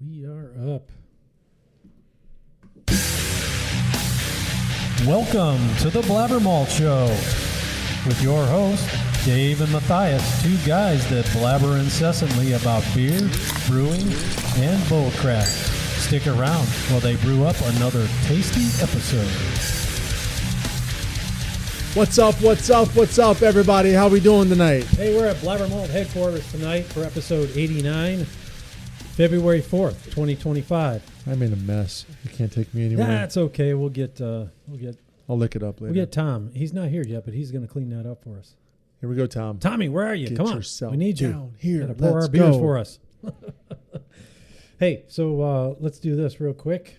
We are up. Welcome to the BlabberMalt Show with your hosts, Dave and Matthias, two guys that blabber incessantly about beer, brewing, and bullcrap. Stick around while they brew up another tasty episode. What's up, everybody? How we doing tonight? Hey, we're at BlabberMalt headquarters tonight for episode 89, February 4th, 2025. I'm in a mess. You can't take me anywhere. That's okay. I'll lick it up later. We'll get Tom. He's not here yet, but he's going to clean that up for us. Here we go, Tom. Tommy, where are you? Get Come on. yourself We need you. down here. Gotta pour Let's our beers go. for us. Hey, so let's do this real quick.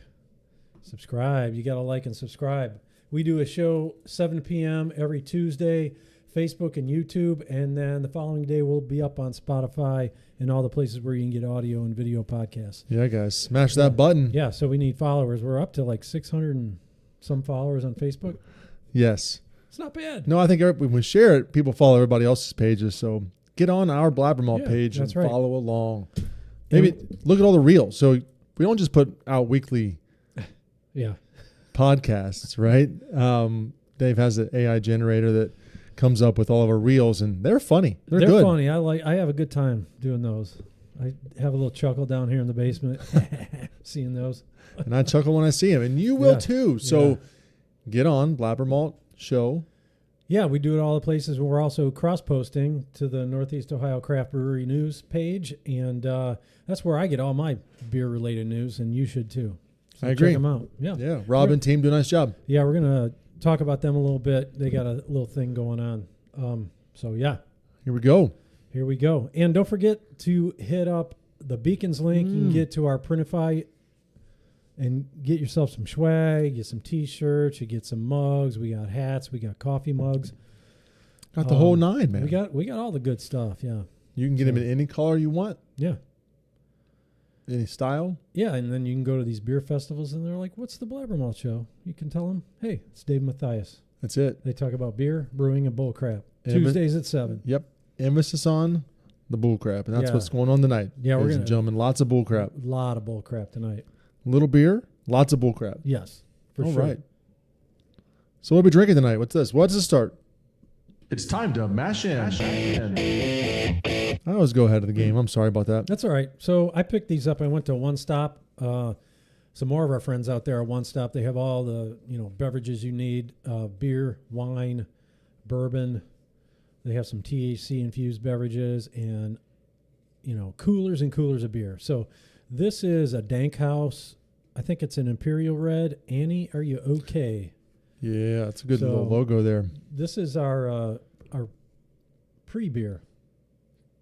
Subscribe. You got to like and subscribe. We do a show 7 p.m. every Tuesday, Facebook and YouTube, and then the following day we'll be up on Spotify and all the places where you can get audio and video podcasts. Yeah, guys. Smash that button. Yeah, so we need followers. We're up to like 600 and some followers on Facebook. Yes. It's not bad. No, I think when we share it, people follow everybody else's pages. So get on our BlabberMalt page and follow along. Maybe look at all the reels. So we don't just put out weekly podcasts, right? Dave has an AI generator that comes up with all of our reels, and they're funny. They're good. Funny. I have a good time doing those. I have a little chuckle down here in the basement seeing those. And I chuckle when I see them, and you will too. So get on BlabberMalt Show. Yeah, we do it all the places. We're also cross-posting to the Northeast Ohio Craft Brewery News page, and that's where I get all my beer-related news, and you should too. So I agree. Check them out. Yeah. Rob and team do a nice job. Yeah, we're going to talk about them a little bit. They got a little thing going on. Here we go. Here we go. And don't forget to hit up the Beacons link. You can get to our Printify and get yourself some swag, get some T-shirts, you get some mugs. We got hats. We got coffee mugs. Got the whole nine, man. We got all the good stuff, yeah. You can get them in any color you want. Yeah. Any style. Yeah, and then you can go to these beer festivals, and they're like, what's the BlabberMalt Show? You can tell them, hey, it's Dave Matthias. That's it. They talk about beer, brewing, and bullcrap. Tuesdays at 7. Yep. Emphasis on the bullcrap, and that's what's going on tonight. Yeah, ladies and gentlemen, lots of bullcrap. A lot of bullcrap tonight. Little beer, lots of bullcrap. Yes, for All sure. right. So what are we drinking tonight? What's this? What's the start? It's time to mash in. I always go ahead of the game. I'm sorry about that. That's all right. So I picked these up. I went to One Stop. Some more of our friends out there at One Stop. They have all the beverages you need: beer, wine, bourbon. They have some THC infused beverages and coolers and coolers of beer. So this is a Dank House. I think it's an Imperial Red. Annie, are you okay? Yeah, it's a good little logo there. This is our pre-beer.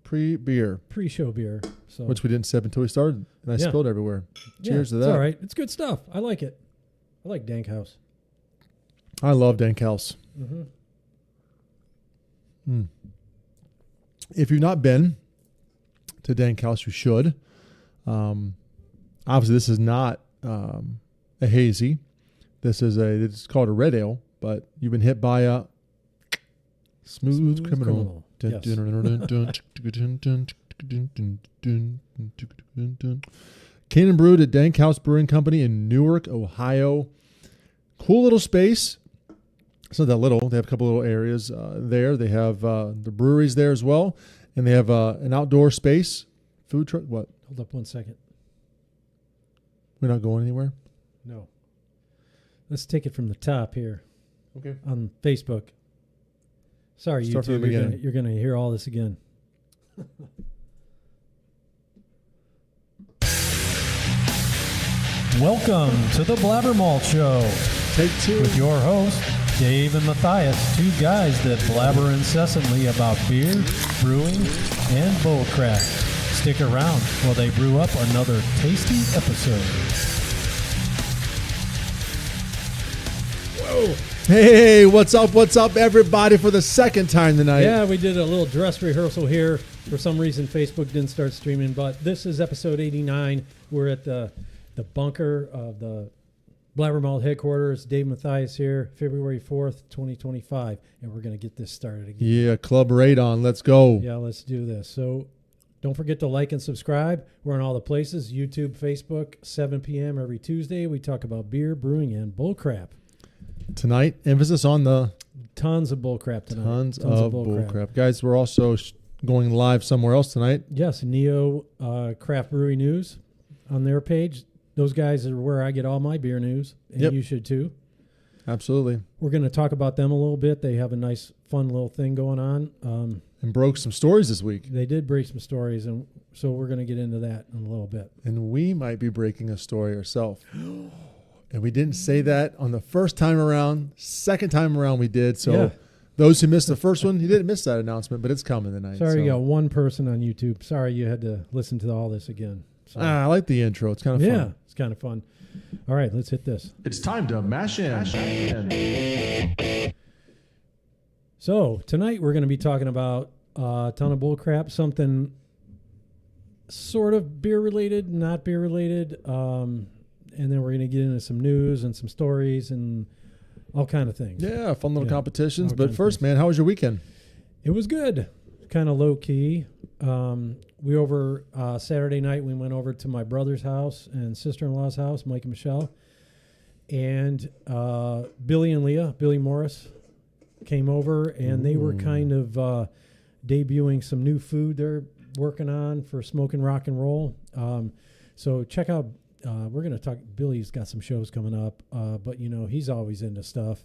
Pre-show beer. So Which we didn't sip until we started, and I spilled everywhere. Cheers to that. It's all right. It's good stuff. I like it. I like Dank House. I love Dank House. Mm-hmm. If you've not been to Dank House, you should. Obviously, this is not a hazy. It's called a red ale, but you've been hit by a smooth criminal. Yes. Canned and brewed at Dank House Brewing Company in Newark, Ohio. Cool little space. It's not that little. They have a couple little areas there. They have the breweries there as well, and they have an outdoor space. Food truck. What? Hold up 1 second. We're not going anywhere. No. Let's take it from the top here. Okay. On Facebook. Sorry, Start from the YouTube. beginning. You're gonna hear all this again. Welcome to the BlabberMalt Show Take two. with your hosts, Dave and Matthias, two guys that blabber incessantly about beer, brewing, and bullcrap. Stick around while they brew up another tasty episode. Whoa. Hey, what's up, everybody, for the second time tonight? Yeah, we did a little dress rehearsal here. For some reason, Facebook didn't start streaming, but this is episode 89. We're at the bunker of the BlabberMalt headquarters. Dave Matthias here, February 4th, 2025, and we're going to get this started again. Yeah, Club Radon, let's go. Yeah, let's do this. So Don't forget to like and subscribe. We're on all the places, YouTube, Facebook, 7 p.m. every Tuesday. We talk about beer, brewing, and bullcrap. Tonight, emphasis on the Tons of bullcrap tonight. tons of bullcrap. Guys, we're also going live somewhere else tonight. Yes, Neo Craft Brewery News on their page. Those guys are where I get all my beer news, and Yep. you should too. Absolutely. We're going to talk about them a little bit. They have a nice, fun little thing going on. And broke some stories this week. They did break some stories, and so we're going to get into that in a little bit. And we might be breaking a story ourselves. And we didn't say that on the first time around. Second time around we did. So Yeah. those who missed the first one, you didn't miss that announcement, but it's coming tonight. Sorry, so. you got one person on YouTube. Sorry you had to listen to all this again. So, I like the intro. It's kind of yeah, fun. it's kind of fun. All right, let's hit this. It's time to mash in. So tonight we're going to be talking about a ton of bullcrap, something sort of beer related, not beer related, and then we're going to get into some news and some stories and all kind of things. Yeah, fun little Yeah. competitions. All But kinds of first, things. man, how was your weekend? It was good, kind of low key. We over Saturday night we went over to my brother's house and sister-in-law's house, Mike and Michelle, and Billy and Leah, Billy Morris, came over, and they were kind of debuting some new food they're working on for Smoking Rock and Roll. So check out. We're going to talk. Billy's got some shows coming up, but you know he's always into stuff.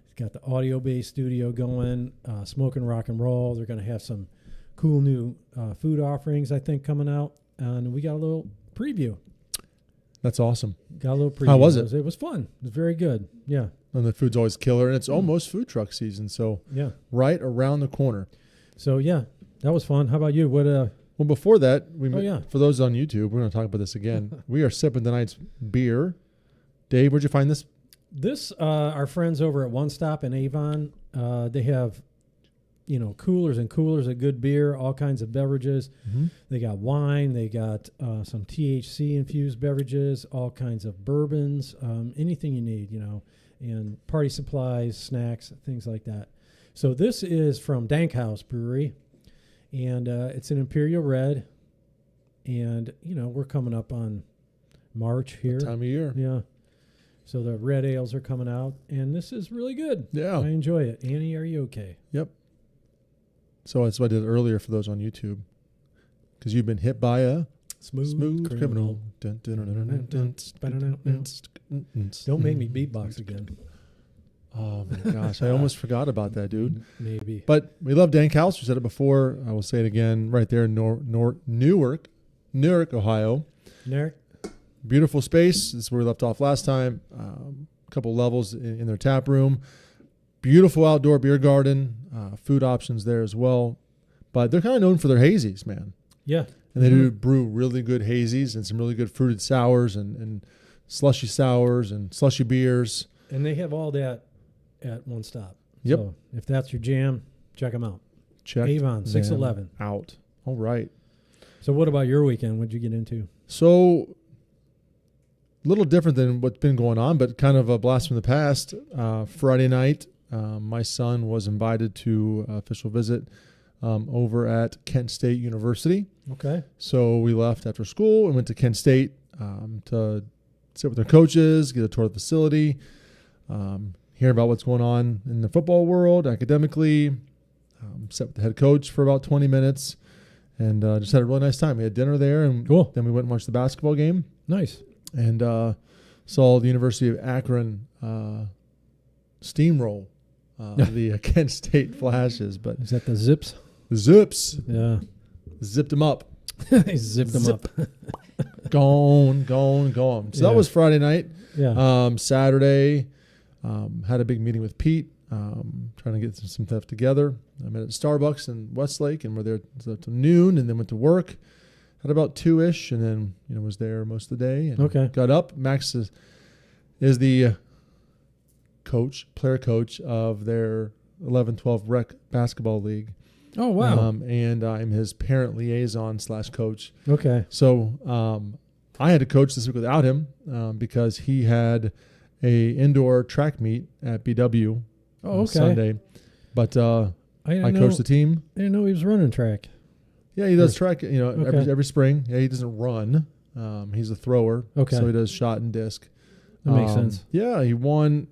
He's got the audio-based studio going, Smoking Rock and Roll. They're going to have some cool new food offerings, I think, coming out, and we got a little preview. That's awesome. Got a little preview. How was it? It was fun. It was very good. Yeah, And the food's always killer, and it's almost food truck season, so yeah. right around the corner. So yeah, that was fun. How about you? What? Well, before that, yeah. for those on YouTube, we're going to talk about this again. We are sipping tonight's beer. Dave, where'd you find this? This our friends over at One Stop in Avon. They have, you know, coolers and coolers of good beer, all kinds of beverages. Mm-hmm. They got wine. They got some THC infused beverages, all kinds of bourbons, anything you need, you know, and party supplies, snacks, things like that. So this is from Dank House Brewery, and it's an Imperial Red. And, you know, we're coming up on March here. Time of year. Yeah. So the red ales are coming out, and this is really good. Yeah. I enjoy it. Annie, are you okay? Yep. So that's what I did earlier for those on YouTube. Because you've been hit by a smooth criminal. Dun, dun, dun, dun, dun, dun, dun, dun, dun. Don't make me beatbox again. Oh, my gosh. I almost forgot about that, dude. Maybe. But we love Dank House. We said it before. I will say it again right there in Newark, Ohio. Narek? Beautiful space. This is where we left off last time. A couple levels in their tap room. Beautiful outdoor beer garden. Food options there as well. But they're kind of known for their hazies, man. Yeah. And they do brew really good hazies and some really good fruited sours and slushy sours and slushy beers. And they have all that at One Stop. Yep. So if that's your jam, check them out. Check Avon, them 611. out. All right. So what about your weekend? What'd you get into? So a little different than what's been going on, but kind of a blast from the past. Friday night, my son was invited to an official visit over at Kent State University. Okay. So we left after school and went to Kent State to sit with their coaches, get a tour of the facility, hear about what's going on in the football world academically, sat with the head coach for about 20 minutes, and just had a really nice time. We had dinner there, and Cool. then we went and watched the basketball game. Nice. And saw the University of Akron steamroll the Kent State Flashes. But Is that the Zips? the Zips Yeah. zipped them up. They zipped them Zip. up. Gone. So Yeah. that was Friday night. Yeah. Saturday, had a big meeting with Pete, trying to get some stuff together. I met at Starbucks in Westlake, and we're there till noon, and then went to work at about 2-ish, and then was there most of the day. And Okay. got up. Max is the player coach of their 11-12 rec basketball league. Oh, wow. And I'm his parent liaison / coach. Okay. So I had to coach this week without him because he had a indoor track meet at BW Oh, okay. Sunday. But I didn't coached the team. I didn't know he was running track. Yeah, he does track. Okay. Every spring. Yeah, he doesn't run. He's a thrower. Okay. So he does shot and disc. That makes sense. Yeah, he won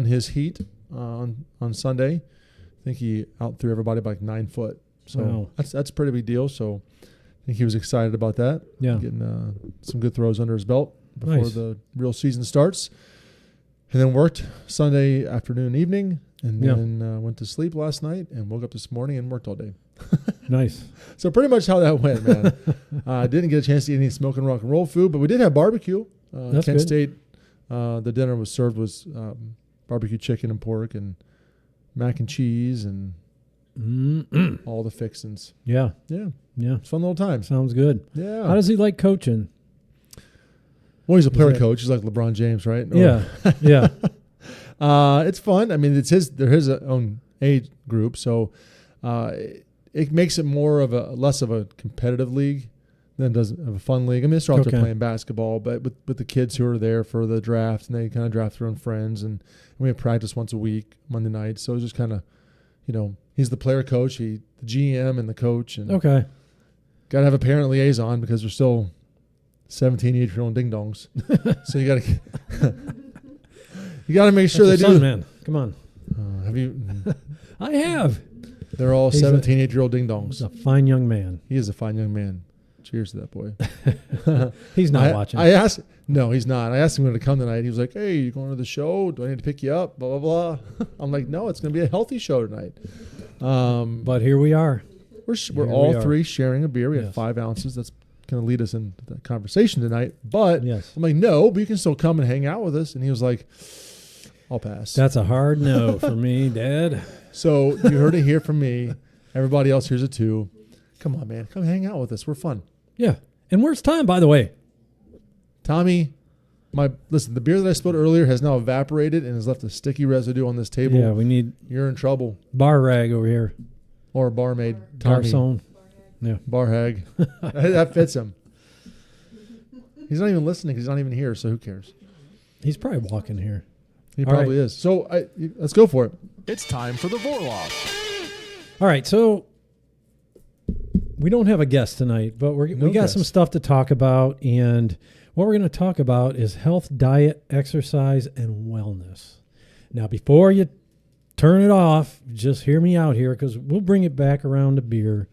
his heat on Sunday. I think he outthrew everybody by like 9 foot. So Wow. that's a pretty big deal. So I think he was excited about that. Yeah. Getting some good throws under his belt before Nice. the real season starts. And then worked Sunday afternoon, evening, and Yeah. then went to sleep last night and woke up this morning and worked all day. Nice. So pretty much how that went, man. I didn't get a chance to eat any smoking rock and roll food, but we did have barbecue. That's Kent good. State, the dinner was served was barbecue chicken and pork and mac and cheese and Mm-mm. all the fixins. Yeah. Yeah, Yeah. it's fun little times. Sounds good. Yeah. How does he like coaching? Well, he's a player that- coach. He's like LeBron James, right? Yeah. Yeah. It's fun. I mean, they're his own age group, so it makes it less of a competitive league than it does of a fun league. I mean, they're still out there Okay. playing basketball, but with the kids who are there for the draft, and they kind of draft their own friends, and we have practice once a week, Monday night. So it's just kind of, he's the player coach, the GM and the coach, and Okay. got to have a parent liaison because they're still 17, 8-year-old ding dongs. So you got to you got to make sure That's they your do. son, man. Come on. Have you? I have. They're all He's 17, 8-year-old ding He's dongs. a fine young man. He is a fine young man. Cheers to that boy. He's not watching. I asked. No, he's not. I asked him when to come tonight. He was like, "Hey, you going to the show? Do I need to pick you up?" Blah blah blah. I'm like, "No, it's going to be a healthy show tonight." But here we are. We're Here all we are. three sharing a beer. We have Yes. 5 ounces. That's going to lead us into the conversation tonight. But Yes. I'm like, "No, but you can still come and hang out with us." And he was like, "I'll pass." That's a hard no for me, Dad. So you heard it here from me. Everybody else hears it too. Come on, man. Come hang out with us. We're fun. Yeah. And where's Tom, by the way? Tommy, listen, the beer that I spilled earlier has now evaporated and has left a sticky residue on this table. Yeah, we need You're in trouble. bar rag over here. Or a barmaid. Tommy. Garçon. Bar hag. That fits him. He's not even listening because he's not even here, so who cares? He's probably walking here. He All probably is. So let's go for it. It's time for the Vorloff. All right, so we don't have a guest tonight, but we got guest. some stuff to talk about. And what we're going to talk about is health, diet, exercise, and wellness. Now, before you turn it off, just hear me out here because we'll bring it back around to beer.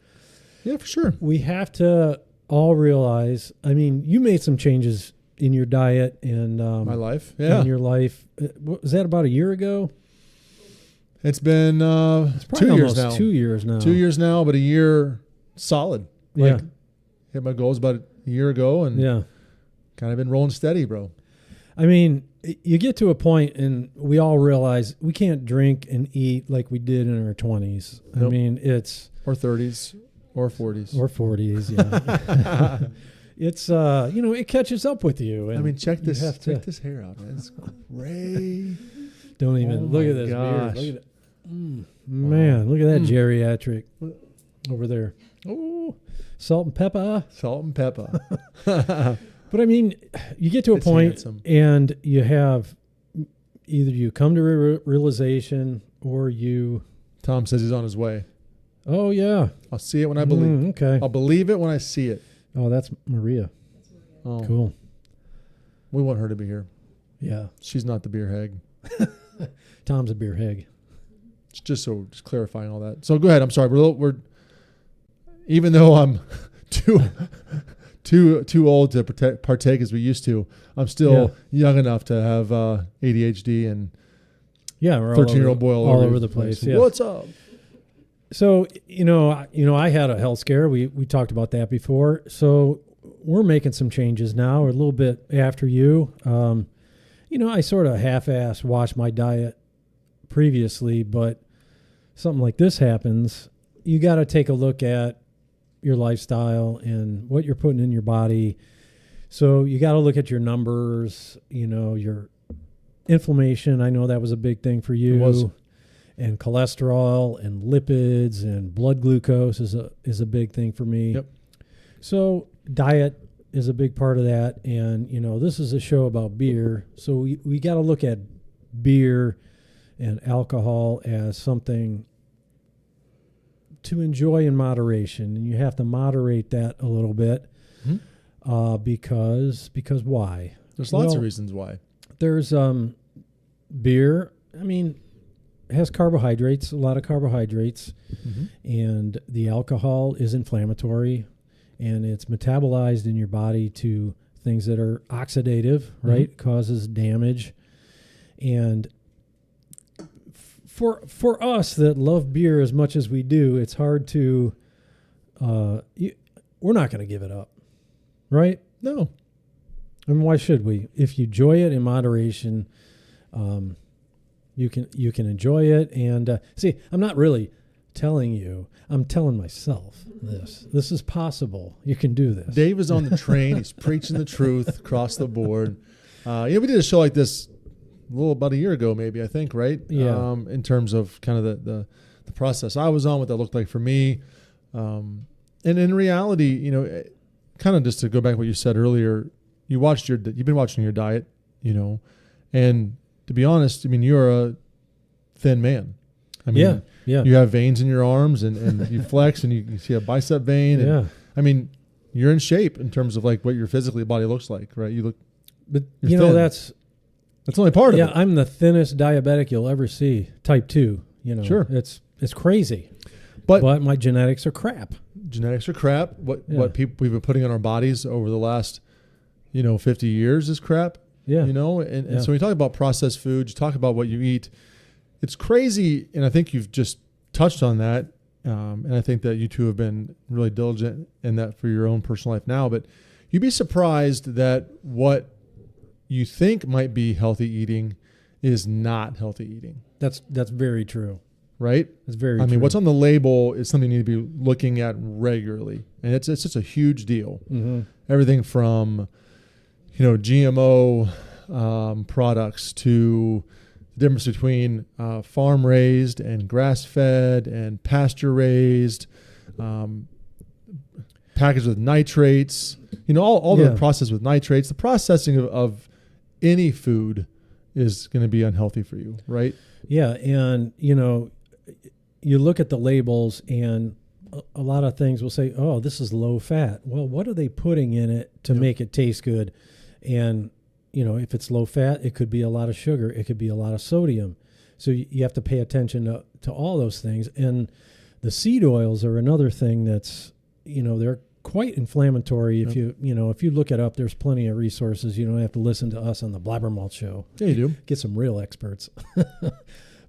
Yeah, for sure. We have to all realize, I mean, you made some changes in your diet and My life. Yeah. in your life. Was that about a year ago? It's been It's probably 2 years almost now. 2 years now. 2 years now, but a year solid. Yeah. Hit my goals about a year ago and Yeah. kind of been rolling steady, bro. I mean, you get to a point and we all realize we can't drink and eat like we did in our 20s. I Nope. mean, it's Or 30s or 40s. or 40s, yeah. It's it catches up with you. And I mean, check you this have to- check this hair out, man. It's great. Don't even Oh look my at this gosh. beard. Look at it. Man, look at that Mm. geriatric over there. Oh, salt and pepper. Salt and pepper. But I mean, you get to a It's point handsome. and you have either you come to a realization or you, Tom says he's on his way. oh yeah, I'll see it when I believe. okay. I'll believe it when I see it. Oh, that's Maria. Oh, Cool. We want her to be here. Yeah. She's not the beer hag. Tom's a beer hag. It's just clarifying all that. So go ahead. I'm sorry. We're even though I'm too old to partake as we used to, I'm still young enough to have ADHD and Yeah, we're 13-year-old boy all over the place. Yeah. What's up? So I had a health scare. We talked about that before. So we're making some changes now, a little bit after you. I sort of half-ass watched my diet previously, but something like this happens, you got to take a look at your lifestyle and what you're putting in your body. So you got to look at your numbers, your inflammation. I know that was a big thing for you. It was. And cholesterol and lipids and blood glucose is a big thing for me. Yep. So diet is a big part of that. And, this is a show about beer. So we got to look at beer and alcohol as something to enjoy in moderation, and you have to moderate that a little bit. Because why? There's lots of reasons why. There's beer. I mean, it has carbohydrates, a lot of carbohydrates, and the alcohol is inflammatory, and it's metabolized in your body to things that are oxidative, right? Causes damage. And for us that love beer as much as we do, it's hard to, we're not going to give it up, right? No. I mean, why should we? If you enjoy it in moderation, you can enjoy it. And see, I'm not really telling you. I'm telling myself this. This is possible. You can do this. Dave is on the train. He's preaching the truth across the board. We did a show like this about a year ago, maybe, I think, right? Yeah. In terms of kind of the process I was on, what that looked like for me. And in reality, kind of just to go back to what you said earlier, you've been watching your diet, and to be honest, I mean, you're a thin man. I mean, yeah. You have veins in your arms and you flex and you see a bicep vein. And, Yeah. I mean, you're in shape in terms of like what your physically body looks like, right? But thin. that's only part of it. Yeah, I'm the thinnest diabetic you'll ever see, type 2. Sure. It's crazy. But my genetics are crap. genetics are crap. What we've been putting on our bodies over the last, 50 years is crap. Yeah. And so when you talk about processed food, you talk about what you eat. It's crazy, and I think you've just touched on that. And I think that you two have been really diligent in that for your own personal life now. But you'd be surprised that what you think might be healthy eating is not healthy eating. That's very true. Right? That's very true. I mean, what's on the label is something you need to be looking at regularly. And it's just a huge deal. Mm-hmm. Everything from, GMO products to the difference between farm raised and grass fed and pasture raised, packaged with nitrates, all the process with nitrates. The processing of any food is going to be unhealthy for you, right? Yeah. And, you look at the labels and a lot of things will say, oh, this is low fat. Well, what are they putting in it to make it taste good? And, if it's low fat, it could be a lot of sugar. It could be a lot of sodium. So you have to pay attention to all those things. And the seed oils are another thing that's, they're quite inflammatory. If you look it up, there's plenty of resources. You don't have to listen to us on the BlabberMalt Show. Yeah, you do. Get some real experts.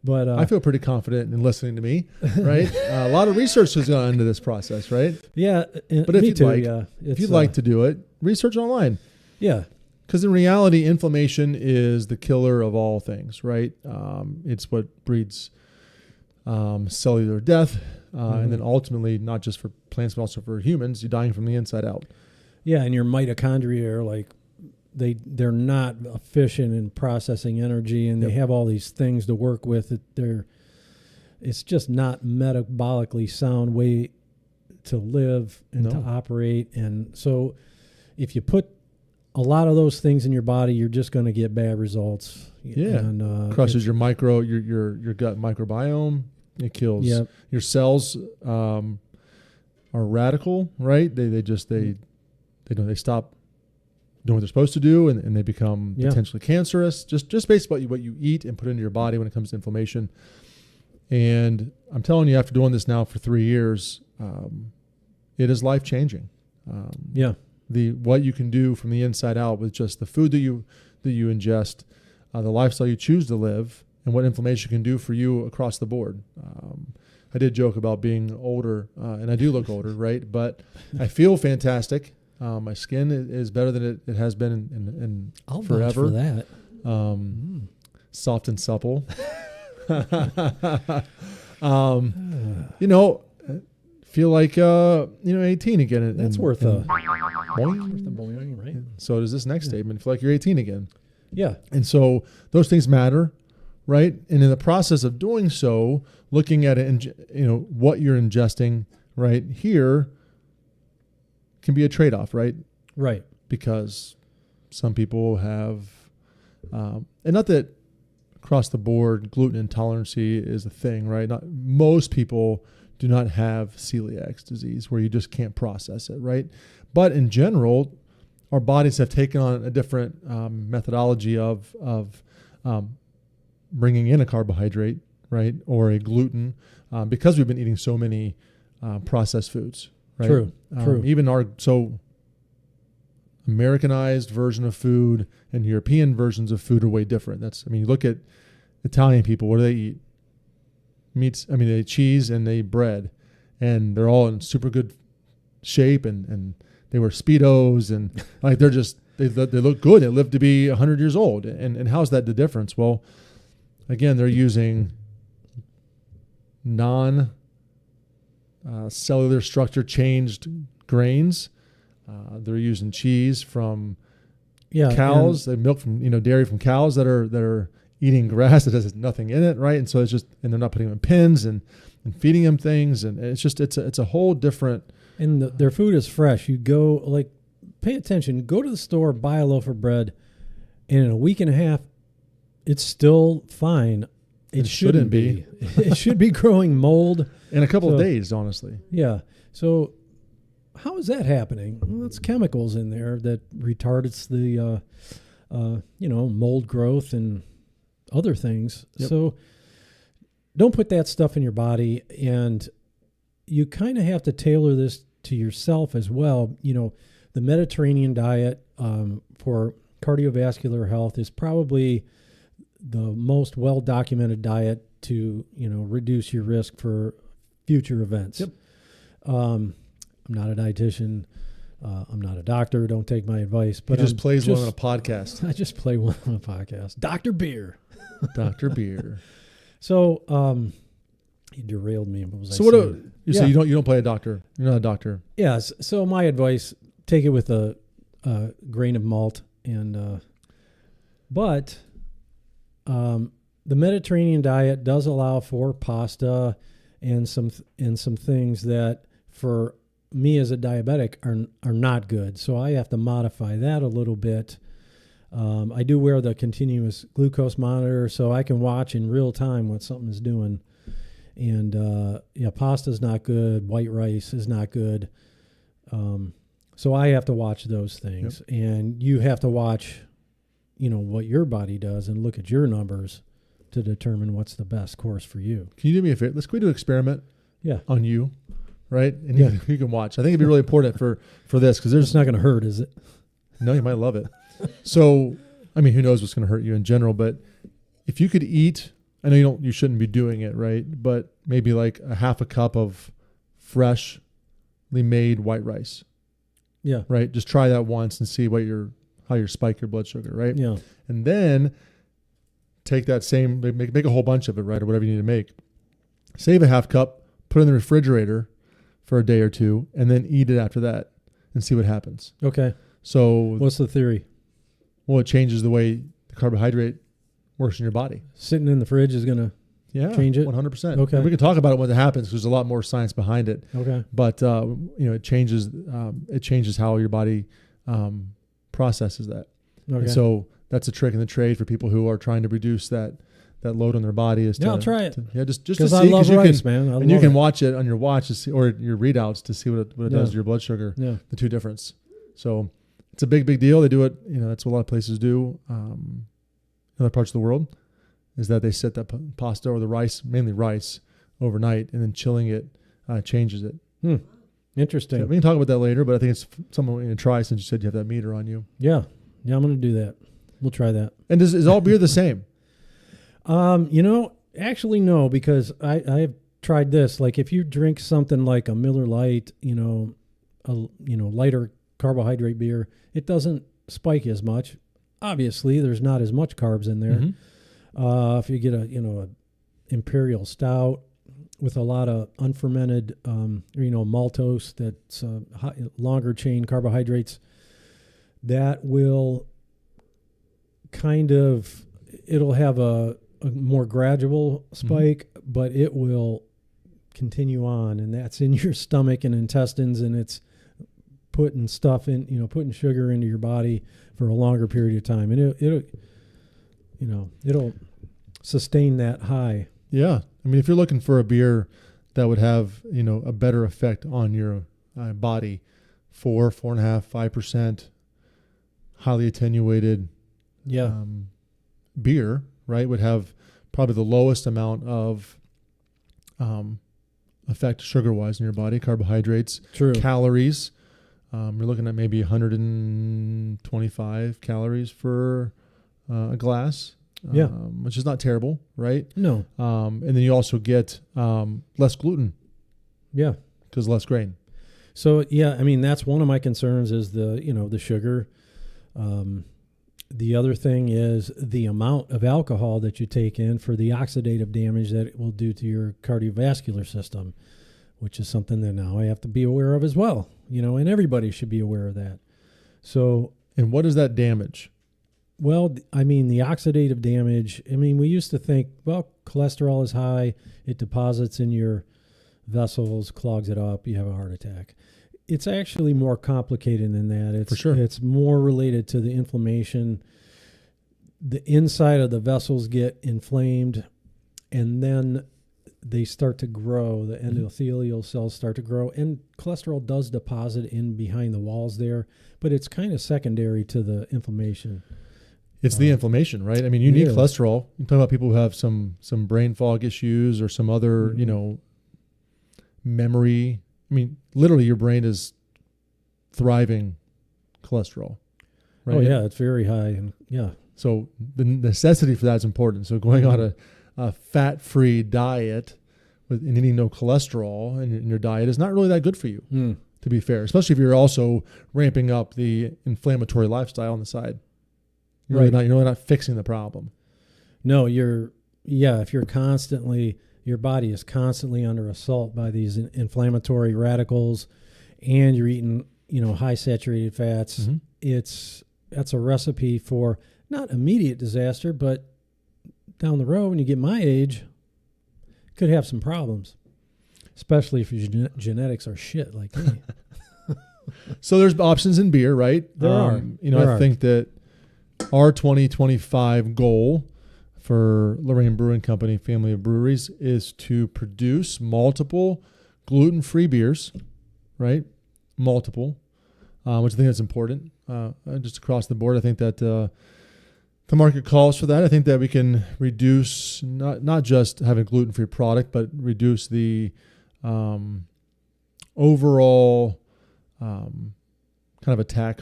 But I feel pretty confident in listening to me, right? A lot of research has gone into this process, right? Yeah, but if you'd like to do it, research online. Yeah. Because in reality, inflammation is the killer of all things, right? It's what breeds cellular death, and then ultimately, not just for plants, but also for humans, you're dying from the inside out. Yeah, and your mitochondria are like, they're not efficient in processing energy, and they have all these things to work with. It's just not metabolically sound way to live and to operate. And so if you put a lot of those things in your body, you're just going to get bad results. Yeah, and, crushes your gut microbiome. It kills your cells. Are radical, right? They stop doing what they're supposed to do, and they become potentially cancerous. Just based on what you eat and put into your body when it comes to inflammation. And I'm telling you, after doing this now for 3 years, it is life changing. What you can do from the inside out with just the food that you ingest, the lifestyle you choose to live, and what inflammation can do for you across the board. I did joke about being older, and I do look older, right? But I feel fantastic. My skin is better than it has been in I'll forever. vouch for that. Soft and supple. Feel like 18 again. That's worth a boing, right? So does this next statement. Feel like you're 18 again. Yeah. And so those things matter, right? And in the process of doing so, looking at it, what you're ingesting right here can be a trade-off, right? Right. Because some people have, and not that across the board gluten intolerance is a thing, right? Not most people do not have celiac disease, where you just can't process it, right? But in general, our bodies have taken on a different methodology of bringing in a carbohydrate, right, or a gluten, because we've been eating so many processed foods, right? True. Even our Americanized version of food and European versions of food are way different. You look at Italian people, what do they eat? Meats. They eat cheese and they eat bread, and they're all in super good shape, and they wear Speedos, and like they look good. They live to be 100 years old. And how's that the difference? Well, again, they're using cellular structure changed grains. They're using cheese from cows. They milk from dairy from cows that are eating grass that has nothing in it, right? And so and they're not putting them in pens and feeding them things, and it's a whole different. And their food is fresh. You go pay attention. Go to the store, buy a loaf of bread, and in a week and a half, it's still fine. It shouldn't be. It should be growing mold in a couple of days, honestly. Yeah. So how is that happening? Well, it's chemicals in there that retards the mold growth and other things. Yep. So don't put that stuff in your body, and you kind of have to tailor this to yourself as well. The Mediterranean diet for cardiovascular health is probably the most well-documented diet to, reduce your risk for future events. Yep. I'm not a dietitian. I'm not a doctor. Don't take my advice. But he just plays one on a podcast. I just play one on a podcast. Dr. Beer. Dr. Beer. So, you derailed me. What was I saying? So you don't play a doctor. You're not a doctor. Yes. So my advice: take it with a grain of malt, but the Mediterranean diet does allow for pasta and some things that for me as a diabetic are not good. So I have to modify that a little bit. I do wear the continuous glucose monitor, so I can watch in real time what something is doing. And pasta's not good. White rice is not good. So I have to watch those things. Yep. And you have to watch, what your body does and look at your numbers to determine what's the best course for you. Can you do me a favor? Let's go do an experiment on you, right? And you can watch. I think it'd be really important for this, because it's not going to hurt, is it? No, you might love it. So, who knows what's going to hurt you in general, but if you could eat, I know you shouldn't be doing it, right? But maybe like a half a cup of freshly made white rice. Yeah. Right. Just try that once and see how you spike your blood sugar, right? Yeah. And then take that same, make a whole bunch of it, right? Or whatever you need to make. Save a half cup, put it in the refrigerator for a day or two, and then eat it after that and see what happens. Okay. So what's the theory? Well, it changes the way the carbohydrate works in your body. Sitting in the fridge is going to change it? 100%. Okay. And we can talk about it when it happens, because there's a lot more science behind it. Okay. But, it changes how your body processes that. Okay. And so that's a trick in the trade for people who are trying to reduce that load on their body. I'll try it. Just to see. Because I love rice, man. You can watch it on your watch to see, or your readouts to see what it does to your blood sugar, the two difference. So it's a big deal. They do it, that's what a lot of places do in other parts of the world, is that they set that pasta or the rice, mainly rice, overnight, and then chilling it changes it. Interesting. So we can talk about that later, but I think it's something we're going to try, since you said you have that meter on you. Yeah, I'm going to do that. We'll try that. And is all beer the same? Actually no, because I've tried this. Like if you drink something like a Miller Lite, lighter carbohydrate beer, it doesn't spike as much. Obviously, there's not as much carbs in there. Mm-hmm. If you get a Imperial Stout with a lot of unfermented, maltose, that's longer chain carbohydrates, that will it'll have a more gradual spike, but it will continue on, and that's in your stomach and intestines, and it's putting stuff in, putting sugar into your body for a longer period of time, and it'll sustain that high. Yeah. If you're looking for a beer that would have, a better effect on your body. 4.5%, 5%, highly attenuated beer, right, would have probably the lowest amount of effect sugar-wise in your body, carbohydrates, True. calories. You're looking at maybe 125 calories for a glass, which is not terrible, right? No. And then you also get less gluten. Yeah. Because less grain. So, I mean, that's one of my concerns is the sugar. The other thing is the amount of alcohol that you take in for the oxidative damage that it will do to your cardiovascular system, which is something that now I have to be aware of as well, and everybody should be aware of that. So, and what is that damage? Well, I mean, the oxidative damage, we used to think, well, cholesterol is high, it deposits in your vessels, clogs it up, you have a heart attack. It's actually more complicated than that. For sure. It's more related to the inflammation. The inside of the vessels get inflamed, and then they start to grow. The endothelial cells start to grow, and cholesterol does deposit in behind the walls there, but it's kind of secondary to the inflammation. It's the inflammation, right? I mean, you need cholesterol. You talk about people who have some brain fog issues or some other, memory. I mean, literally your brain is thriving cholesterol, right? Oh, yeah, it's very high. And so the necessity for that is important. So going on a fat-free diet and eating no cholesterol in your diet is not really that good for you, to be fair, especially if you're also ramping up the inflammatory lifestyle on the side. You're really not fixing the problem. No, if you're constantly, your body is constantly under assault by these inflammatory radicals, and you're eating, high saturated fats. That's a recipe for not immediate disaster, but down the road when you get my age, could have some problems, especially if your genetics are shit like me. So there's options in beer, right? There are. I think that our 2025 goal for Lorraine Brewing Company family of breweries is to produce multiple gluten-free beers, right? Multiple, which I think is important. Just across the board, I think that the market calls for that. I think that we can reduce not just having a gluten-free product, but reduce the overall kind of attack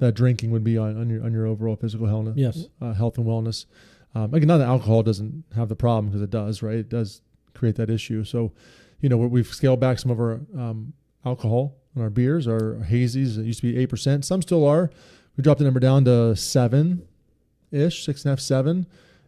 that drinking would be on your overall physical health, health and wellness. Again, not that alcohol doesn't have the problem, because it does, right? It does create that issue. So, we've scaled back some of our alcohol in our beers, our hazies. It used to be 8%. Some still are. We dropped the number down to 7-ish, 6.5, 7.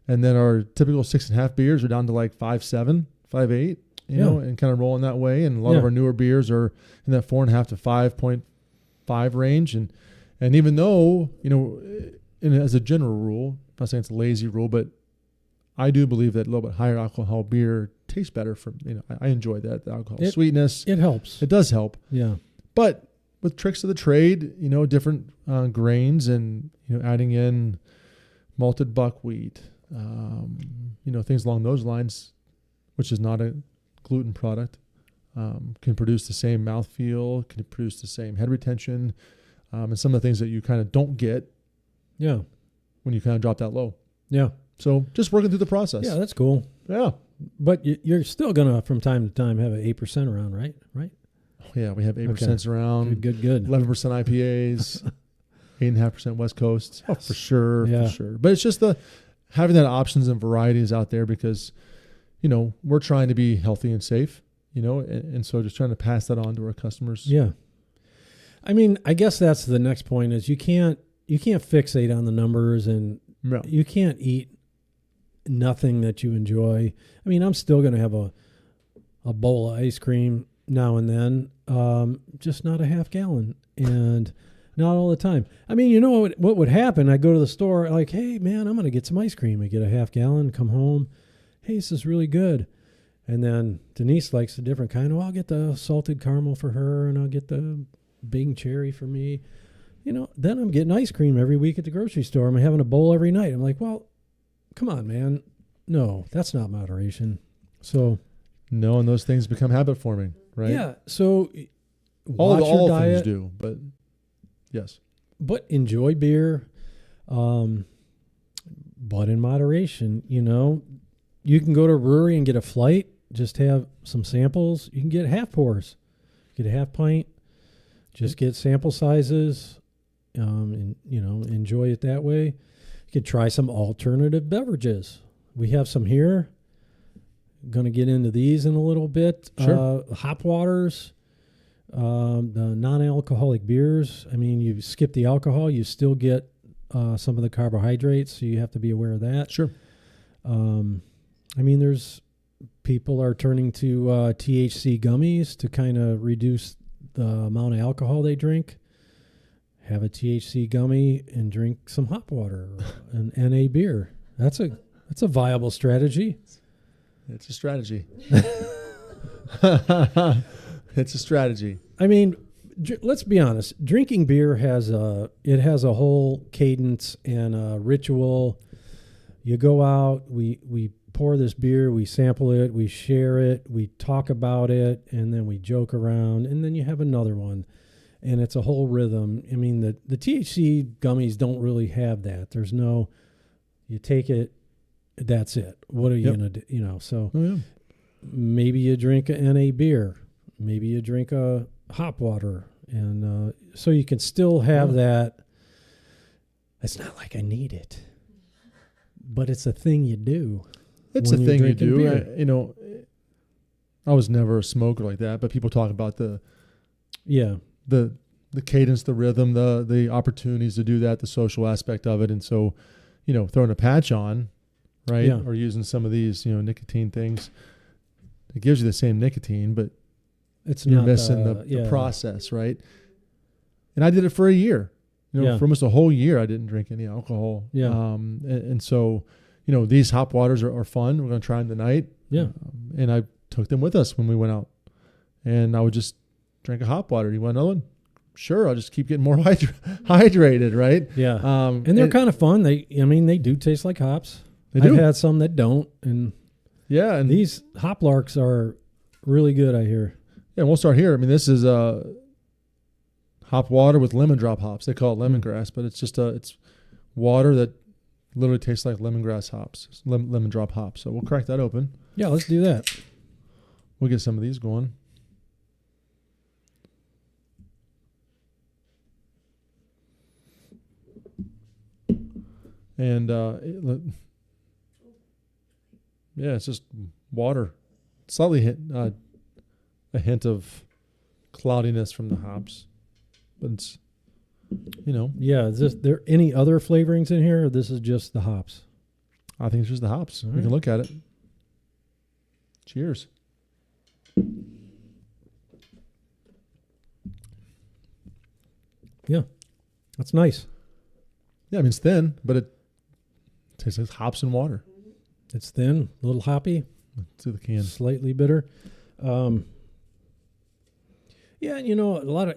And then our typical 6.5 beers are down to like 5.7, 5.8, and kind of rolling that way. And a lot of our newer beers are in that 4.5 to 5.5 range. And even though, as a general rule, I'm not saying it's a lazy rule, but I do believe that a little bit higher alcohol beer tastes better for, I enjoy that, the alcohol sweetness. It helps. It does help. Yeah. But with tricks of the trade, different grains and, adding in malted buckwheat, things along those lines, which is not a gluten product, can produce the same mouthfeel, can produce the same head retention, and some of the things that you kind of don't get when you kind of drop that low. Yeah. So just working through the process. Yeah, that's cool. Yeah. But you're still going to, from time to time, have an 8% around, right? Right? Oh, yeah, we have 8% around. Good. 11% IPAs, 8.5% West Coast. Oh, for sure, Yeah. for sure. But it's just having that options and varieties out there, because, we're trying to be healthy and safe, and so just trying to pass that on to our customers. Yeah. I mean, I guess that's the next point is you can't fixate on the numbers, and you can't eat nothing that you enjoy. I mean, I'm still going to have a bowl of ice cream now and then, just not a half gallon, and not all the time. I mean, what would happen? I go to the store like, hey, man, I'm going to get some ice cream. I get a half gallon, come home. Hey, this is really good. And then Denise likes a different kind. Oh, I'll get the salted caramel for her, and I'll get the Bing cherry for me. Then I'm getting ice cream every week at the grocery store. I'm having a bowl every night. I'm like, well, come on, man. No, that's not moderation. So No, and those things become habit forming, right? Yeah. So all watch your things diet, do, but yes. but enjoy beer, but in moderation. You can go to a brewery and get a flight. Just have some samples. You can get half pours, get a half pint. Just get sample sizes, and enjoy it that way. You could try some alternative beverages. We have some here. Going to get into these in a little bit. Sure. Hop waters, the non-alcoholic beers. I mean, you skip the alcohol, you still get some of the carbohydrates, so you have to be aware of that. Sure. There's people are turning to THC gummies to kind of reduce the amount of alcohol they drink. Have a THC gummy and drink some hop water and NA beer. That's a viable strategy. It's a strategy. It's a strategy. I mean, let's be honest. Drinking beer has a whole cadence and a ritual. You go out, we pour this beer, we sample it, we share it, we talk about it, and then we joke around, and then you have another one. And it's a whole rhythm. I mean, the THC gummies don't really have that. There's no, you take it, that's it. What are you going to do? So maybe you drink a NA beer. Maybe you drink a hop water. And so you can still have that. It's not like I need it, but it's a thing you do. It's a thing you do. I was never a smoker like that, but people talk about the cadence, the rhythm, the opportunities to do that, the social aspect of it. And so, throwing a patch on, right? Yeah. Or using some of these, nicotine things, it gives you the same nicotine, but you're missing the process, right? And I did it for a year, for almost a whole year. I didn't drink any alcohol. Yeah. And so, these hop waters are fun. We're going to try them tonight. Yeah. And I took them with us when we went out, and I would just drink a hop water. You want another one? Sure. I'll just keep getting more hydrated, right? Yeah. And they're kind of fun. They do taste like hops. They do. I've had some that don't, and and these hop larks are really good, I hear. Yeah, and we'll start here. I mean, this is hop water with lemon drop hops. They call it lemongrass, but it's just it's water that literally tastes like lemongrass hops, lemon drop hops. So we'll crack that open. Yeah, let's do that. We'll get some of these going. And it's just water. Slightly a hint of cloudiness from the hops, but it's Yeah, is there any other flavorings in here, or this is just the hops? I think it's just the hops. All We right. can look at it. Cheers. Yeah, that's nice. Yeah, I mean, it's thin, but it tastes like hops and water. It's thin, a little hoppy, To the can. slightly bitter. A lot of,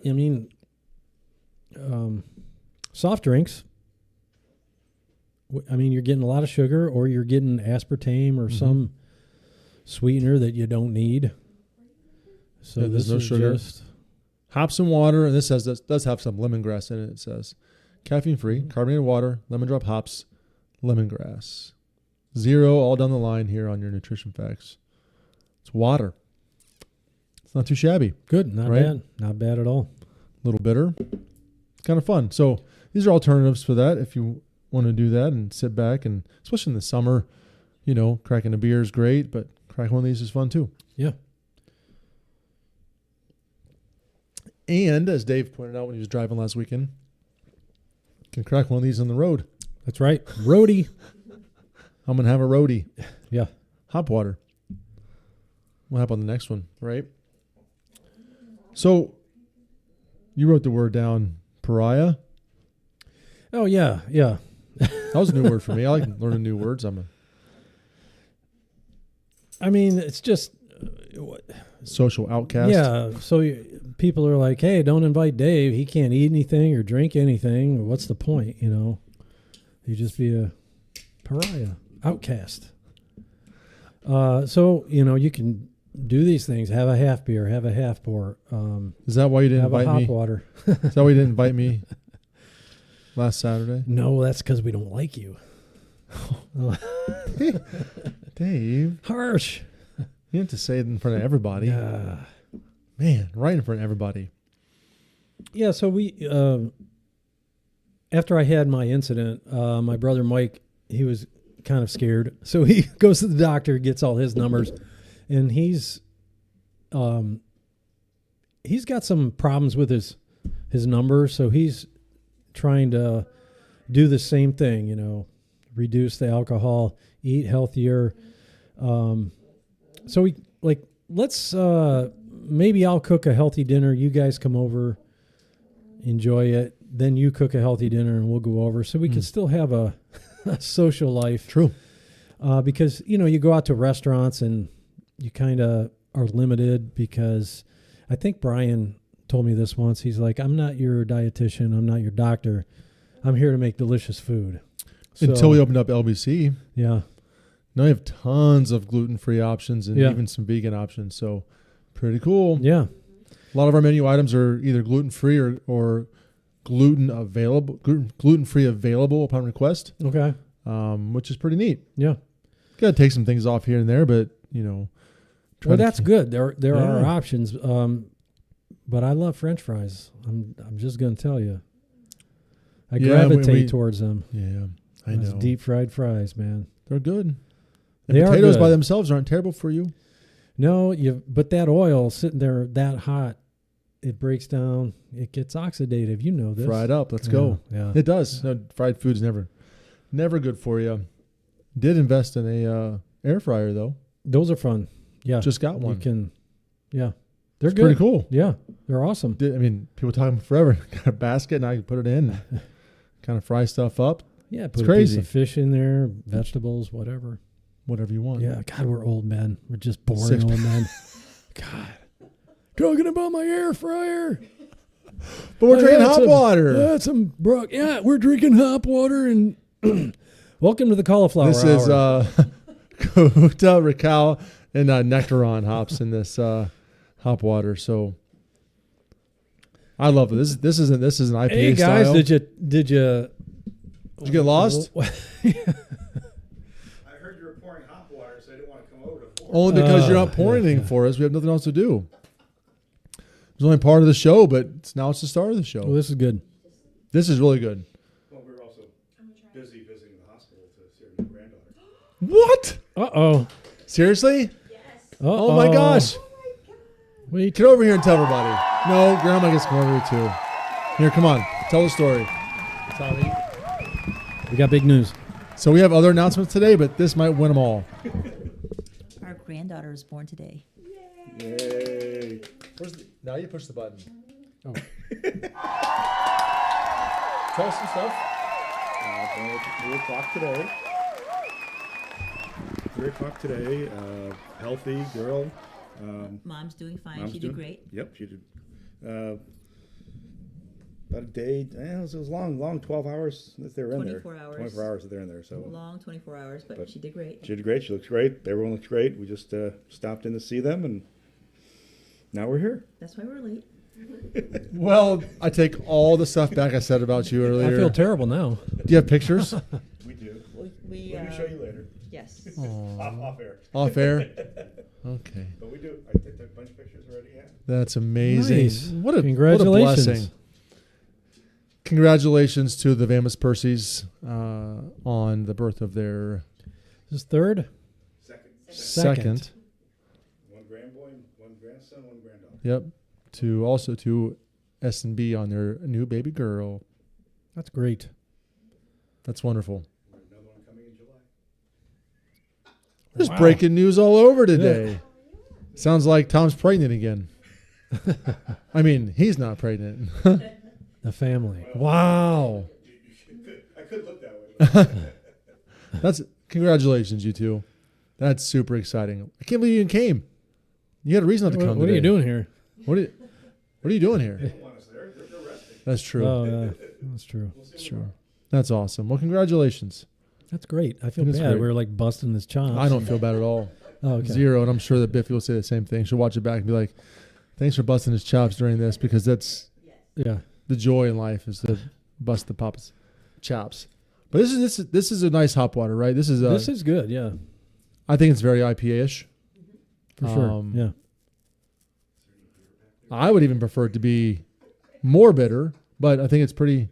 soft drinks. You're getting a lot of sugar, or you're getting aspartame or some sweetener that you don't need. So Yeah, there's this no is sugar. just Hops and water, and this does have some lemongrass in it. It says caffeine free, carbonated water, lemon drop hops, lemongrass. 0 all down the line here on your nutrition facts. It's water. It's not too shabby. good, not Right? bad, not bad at all. A little bitter. It's kind of fun. So these are alternatives for that if you want to do that and sit back, and especially in the summer, cracking a beer is great, but cracking one of these is fun too. Yeah. And as Dave pointed out when he was driving last weekend, can crack one of these on the road. That's right. Roadie. I'm going to have a roadie. Yeah. Hop water. We'll have on the next one, right? So you wrote the word down, pariah. Oh, yeah. Yeah. That was a new word for me. I like learning new words. It's just, Social outcast. yeah. So people are like, hey, don't invite Dave. He can't eat anything or drink anything. What's the point? You just be a pariah, outcast. So, you can do these things. Have a half beer. Have a half pour. Is that why you didn't have a invite hot me? water. Is that why you didn't invite me last Saturday? No, that's because we don't like you. Dave, Harsh. you have to say it in front of everybody. Yeah. Man, right in front of everybody. Yeah. So we, after I had my incident, my brother Mike, he was kind of scared, so he goes to the doctor, gets all his numbers, and he's got some problems with his numbers, so he's trying to do the same thing, you know, reduce the alcohol, eat healthier. So we let's maybe I'll cook a healthy dinner. You guys come over, enjoy it. Then you cook a healthy dinner and we'll go over so we can still have a social life. True. Because, you know, you go out to restaurants and you kind of are limited because I think Brian told me this once. He's like, I'm not your dietitian. I'm not your doctor. I'm here to make delicious food. Until we opened up LBC. Yeah. Now you have tons of gluten-free options and Yeah. even some vegan options. So pretty cool. Yeah. A lot of our menu items are either gluten-free or gluten-free available upon request, Okay. which is pretty neat. Yeah. Got to take some things off here and there, but, you know. Well, that's good. There are Yeah. options. But I love French fries. I'm just going to tell you. I Yeah, gravitate towards them. Yeah, I Those know. deep fried fries, man. They're good. And They are potatoes good. by themselves aren't terrible for you. No, but that oil sitting there that hot, it breaks down. It gets oxidative. You know this. Fried up. Let's go. Yeah. It does. No, fried food's never good for you. Did invest in a air fryer though. Those are fun. Yeah. Just got one. You can. Yeah. They're It's good. pretty cool. Yeah. They're awesome. I mean, people talking forever. Got a basket and I can put it in, and kind of fry stuff up. Yeah. It's Put a crazy. piece of fish in there, vegetables, whatever. Whatever you want. Yeah. God, we're old men. We're just boring Six- old men. God. Talking about my air fryer. But we're I drinking had hot some- water. I had some yeah, we're drinking hot water and welcome to the cauliflower This hour. is Kahuta, Racal, and Nectaron hops in this hop water. So I love it. This is an IPA Hey guys, style. did you Did you get lost? I heard you were pouring hot water, so I didn't want to come over to pour. Only because you're not pouring anything for us. We have nothing else to do. It was only part of the show, but now it's the start of the show. Well, this is good. This is really good. Well, we were also busy visiting the hospital to see our new granddaughter. What? Uh-oh. Seriously? Uh-oh. Oh my gosh. Wait. Get over here and tell everybody. No, Grandma gets to come over here too. Here, come on. Tell the story. Tommy. We got big news. So we have other announcements today, but this might win them all. Our granddaughter is born today. Yay. Now you push the button. Oh. Tell us some stuff. 3 o'clock today. 3 o'clock today. Healthy girl. Mom's doing fine. Mom's She doing- did great. Yep, she did. About a day. It was long. 12 hours that they were in there. 24 hours. 24 hours that they're in there. So Long 24 hours, but she did great. she did great. She looks great. Everyone looks great. We just stopped in to see them, and now we're here. That's why we're late. Well, I take all the stuff back I said about you earlier. I feel terrible now. Do you have pictures? We do. We Let me show you later. Yes. Off air. Off air? Okay. But we do. I took a bunch of pictures already. Yeah. That's amazing. Nice. What a Congratulations. blessing. Congratulations to the Vamus Percys on the birth of their This is third? second. One grandboy, one grandson, one granddaughter. Yep. To S&B on their new baby girl. That's great. That's wonderful. Another one coming in July. There's Wow. breaking news all over today. Sounds like Tom's pregnant again. I mean, he's not pregnant. The family. Wow. I could look that way. That's congratulations, you two. That's super exciting. I can't believe you even came. You had a reason not to come What are you today. doing here? What are you doing here? They don't want us there. They're resting. That's true. Oh, yeah. That's true. That's true. That's awesome. Well, congratulations. That's great. I feel It is bad. great. We were like busting his chops. I don't feel bad at all. Oh, okay. 0. And I'm sure that Biffy will say the same thing. She'll watch it back and be like, thanks for busting his chops during this, because that's Yeah. the joy in life, is to bust the Papa's chops. But this is a nice hop water, right? This is good. Yeah. I think it's very IPA-ish. For sure. Yeah. I would even prefer it to be more bitter, but I think it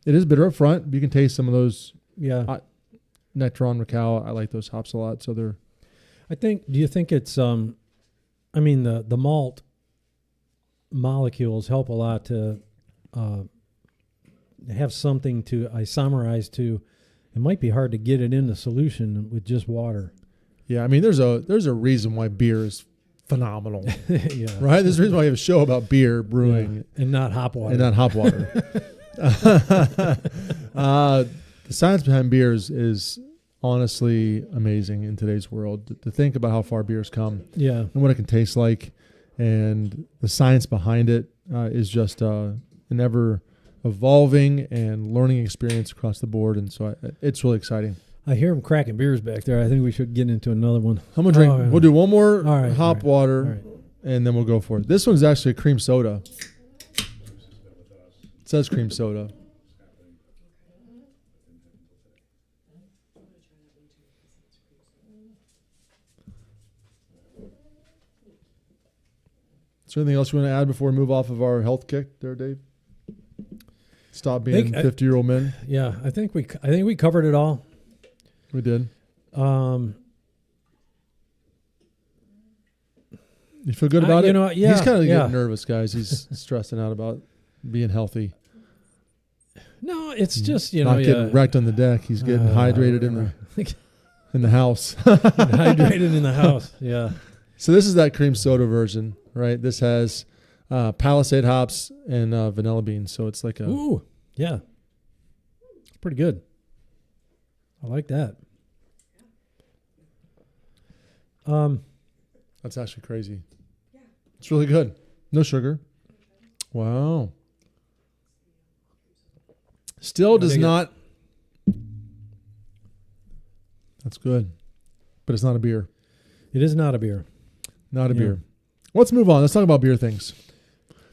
is bitter up front. You can taste some of those Yeah. Nectaron, Macau. I like those hops a lot. So they're, do you think it's, the malt molecules help a lot to have something to isomerize to. It might be hard to get it in the solution with just water. yeah, I mean, there's a reason why beer is phenomenal, Yeah. right? There's a reason why we have a show about beer brewing And not hop water. and not hop water. The science behind beers is honestly amazing in today's world. To think about how far beer's come Yeah. and what it can taste like, and the science behind it is just an ever evolving and learning experience across the board. And so it's really exciting. I hear them cracking beers back there. I think we should get into another one. I'm gonna drink. Oh, yeah. We'll do one more All right, hop all right, water, all right. and then we'll go for it. This one's actually a cream soda. It says cream soda. Is there anything else you want to add before we move off of our health kick there, Dave? Stop being 50-year-old men. Yeah, I think we covered it all. We did. Um, You feel good about it? Yeah. He's kind of getting nervous, guys. He's stressing out about being healthy. No, it's just Not getting wrecked on the deck. He's getting hydrated in the house. hydrated in the house. Yeah. So this is that cream soda version, right? This has Palisade hops and vanilla beans. So it's like a Ooh, yeah. It's pretty good. I like that. That's actually crazy. It's really good. No sugar. Wow. Still does not. That's good. But it's not a beer. It is not a beer. Not a beer. Let's move on. Let's talk about beer things.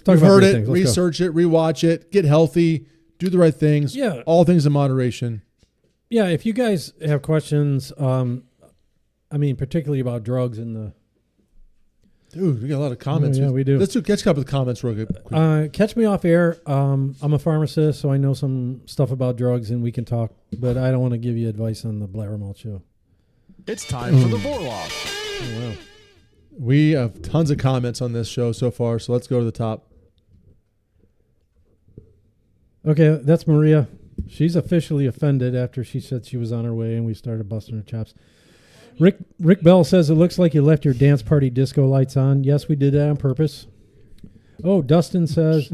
Talk You've about heard beer it. things. Let's go. Research it. Rewatch it. Get healthy. Do the right things. Yeah. All things in moderation. Yeah, if you guys have questions, particularly about drugs and the Dude, we got a lot of comments. yeah, we do. Let's catch up with the comments real quick. catch me off air. I'm a pharmacist, so I know some stuff about drugs, and we can talk. But I don't want to give you advice on the BlabberMalt Show. It's time for the Vorloff. Oh, wow. We have tons of comments on this show so far, so let's go to the top. Okay, that's Maria. She's officially offended after she said she was on her way, and we started busting her chops. Rick Bell says it looks like you left your dance party disco lights on. Yes, we did that on purpose. Oh, Dustin says,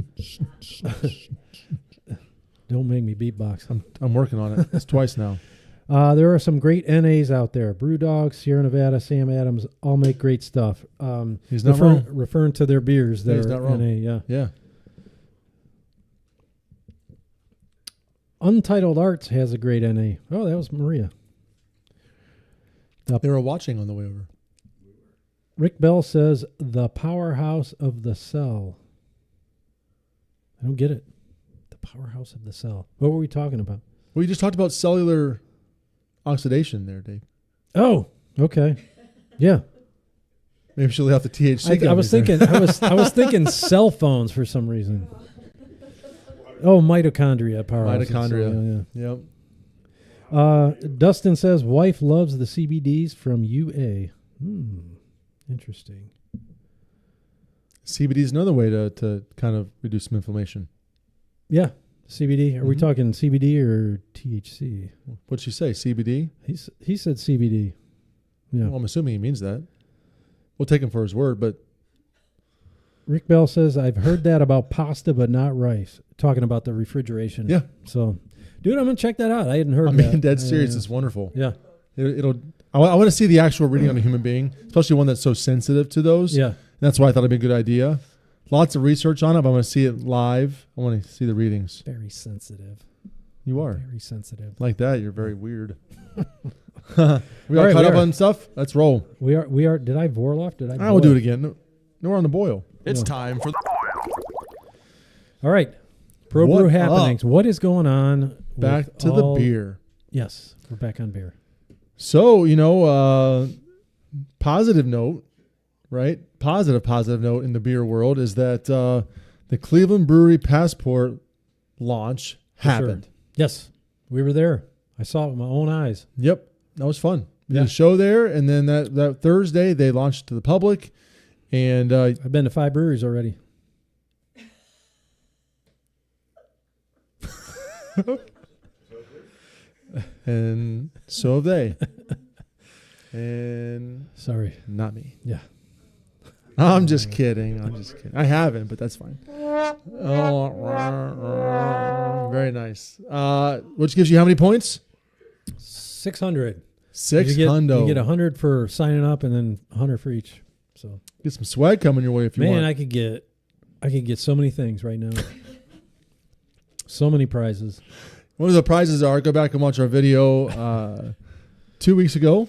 don't make me beatbox. I'm working on it. It's twice now. There are some great NAs out there. Brewdog, Sierra Nevada, Sam Adams, all make great stuff. He's not wrong. Referring to their beers. Yeah, Their he's not wrong. NA, yeah. Yeah. Untitled Arts has a great NA. Oh, that was Maria. They were watching on the way over. Rick Bell says, the powerhouse of the cell. I don't get it. The powerhouse of the cell. What were we talking about? Well, you just talked about cellular oxidation there, Dave. Oh, okay. Yeah. Maybe she'll lay off the THC. I was thinking I was thinking cell phones for some reason. Oh, mitochondria powerhouse. Mitochondria. Yeah. Yep. Dustin says wife loves the CBDs from UA. Interesting. CBD is another way to kind of reduce some inflammation. Yeah, CBD. Are we Mhm. talking CBD or THC? What'd she say? CBD? He said CBD. Yeah. Well, I'm assuming he means that. We'll take him for his word, but Rick Bell says I've heard that about pasta, but not rice. Talking about the refrigeration. yeah. So, dude, I'm gonna check that out. I hadn't heard. I that. mean, dead serious. Yeah. It's wonderful. Yeah. I want to see the actual reading on a human being, especially one that's so sensitive to those. Yeah. That's why I thought it'd be a good idea. Lots of research on it, but I want to see it live. I want to see the readings. Very sensitive. You are. Very sensitive. Like that, you're very weird. We all right, caught we up are. on stuff. Let's roll. We are. Did I Vorloff? Did I? I will do boil? it again. No, we're on the boil. It's time for the All right. Pro What Brew up? happenings. What is going on? Back with to all- the beer. Yes, we're back on beer. So, positive note, right? Positive note in the beer world is that the Cleveland Brewery Passport launch happened. Sure. Yes, we were there. I saw it with my own eyes. Yep. That was fun. We Yeah. did a show there, and then that Thursday they launched to the public, and I've been to 5 breweries already. and so have they. And Sorry. not me. Yeah. I'm just kidding. I haven't, but that's fine. Oh, very nice. Which gives you how many points? 600. 600. You get 100 for signing up, and then 100 for each. So, Get some swag coming your way if you man, want. I could get so many things right now. So many prizes. One of the prizes are go back and watch our video 2 weeks ago.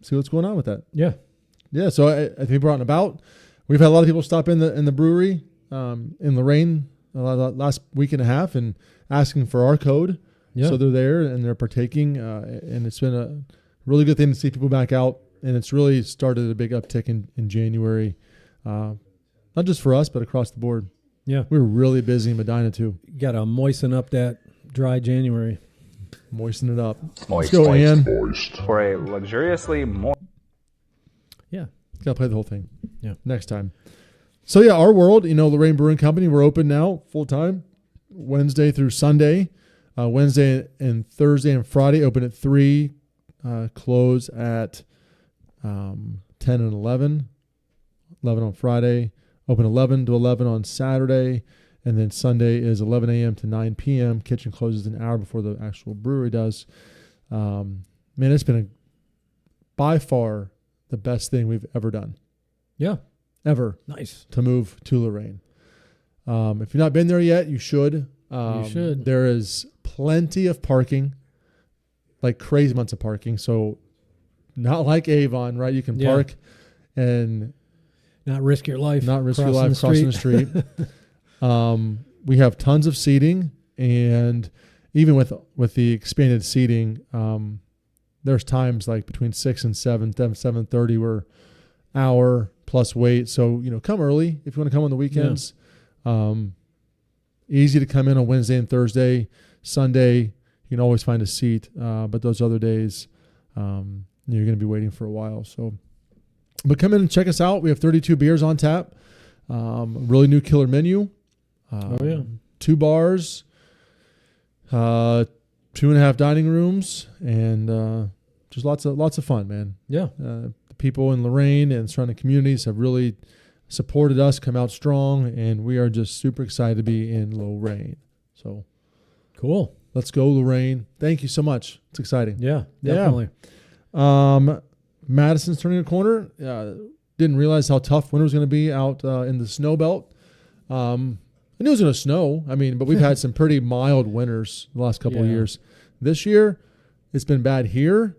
See what's going on with that. Yeah. Yeah, so I think we brought it about. We've had a lot of people stop in the brewery in Lorraine last week and a half and asking for our code. Yeah. So they're there and they're partaking, and it's been a really good thing to see people back out. And it's really started a big uptick in January, not just for us, but across the board. Yeah. We were really busy in Medina too. Got to moisten up that dry January. Moisten it up. Moist, Let's go, Ann. for a luxuriously moist. Yeah. Got to play the whole thing. Yeah. Next time. So yeah, our world, Lorraine Brewing Company, we're open now full time, Wednesday through Sunday. Wednesday and Thursday and Friday open at 3, close at 10 and 11. 11 on Friday, open 11 to 11 on Saturday, and then Sunday is 11 a.m. to 9 p.m. Kitchen closes an hour before the actual brewery does. Man, it's been by far the best thing we've ever done. Yeah. Ever. Nice. To move to Lorraine. If you've not been there yet, you should. You should. There is plenty of parking, like crazy amounts of parking. So not like Avon, right? You can Yeah. park and Not risk your life. not risk your crossing life crossing the street. We have tons of seating, and even with the expanded seating, there's times like between 6 and 7:30 we're hour plus wait. So come early if you want to come on the weekends. Easy to come in on Wednesday and Thursday. Sunday you can always find a seat, but those other days you're going to be waiting for a while. So, but come in and check us out. We have 32 beers on tap. Really new killer menu. 2 bars, 2.5 dining rooms, and just lots of fun, man. Yeah. The people in Lorraine and surrounding communities have really supported us, come out strong, and we are just super excited to be in Lorraine. So Cool. let's go, Lorraine. Thank you so much. It's exciting. Yeah. Yeah. Definitely. Madison's turning a corner. Didn't realize how tough winter was going to be out in the snow belt. I knew it was going to snow. But we've had some pretty mild winters the last couple of Yeah. years. This year, it's been bad here.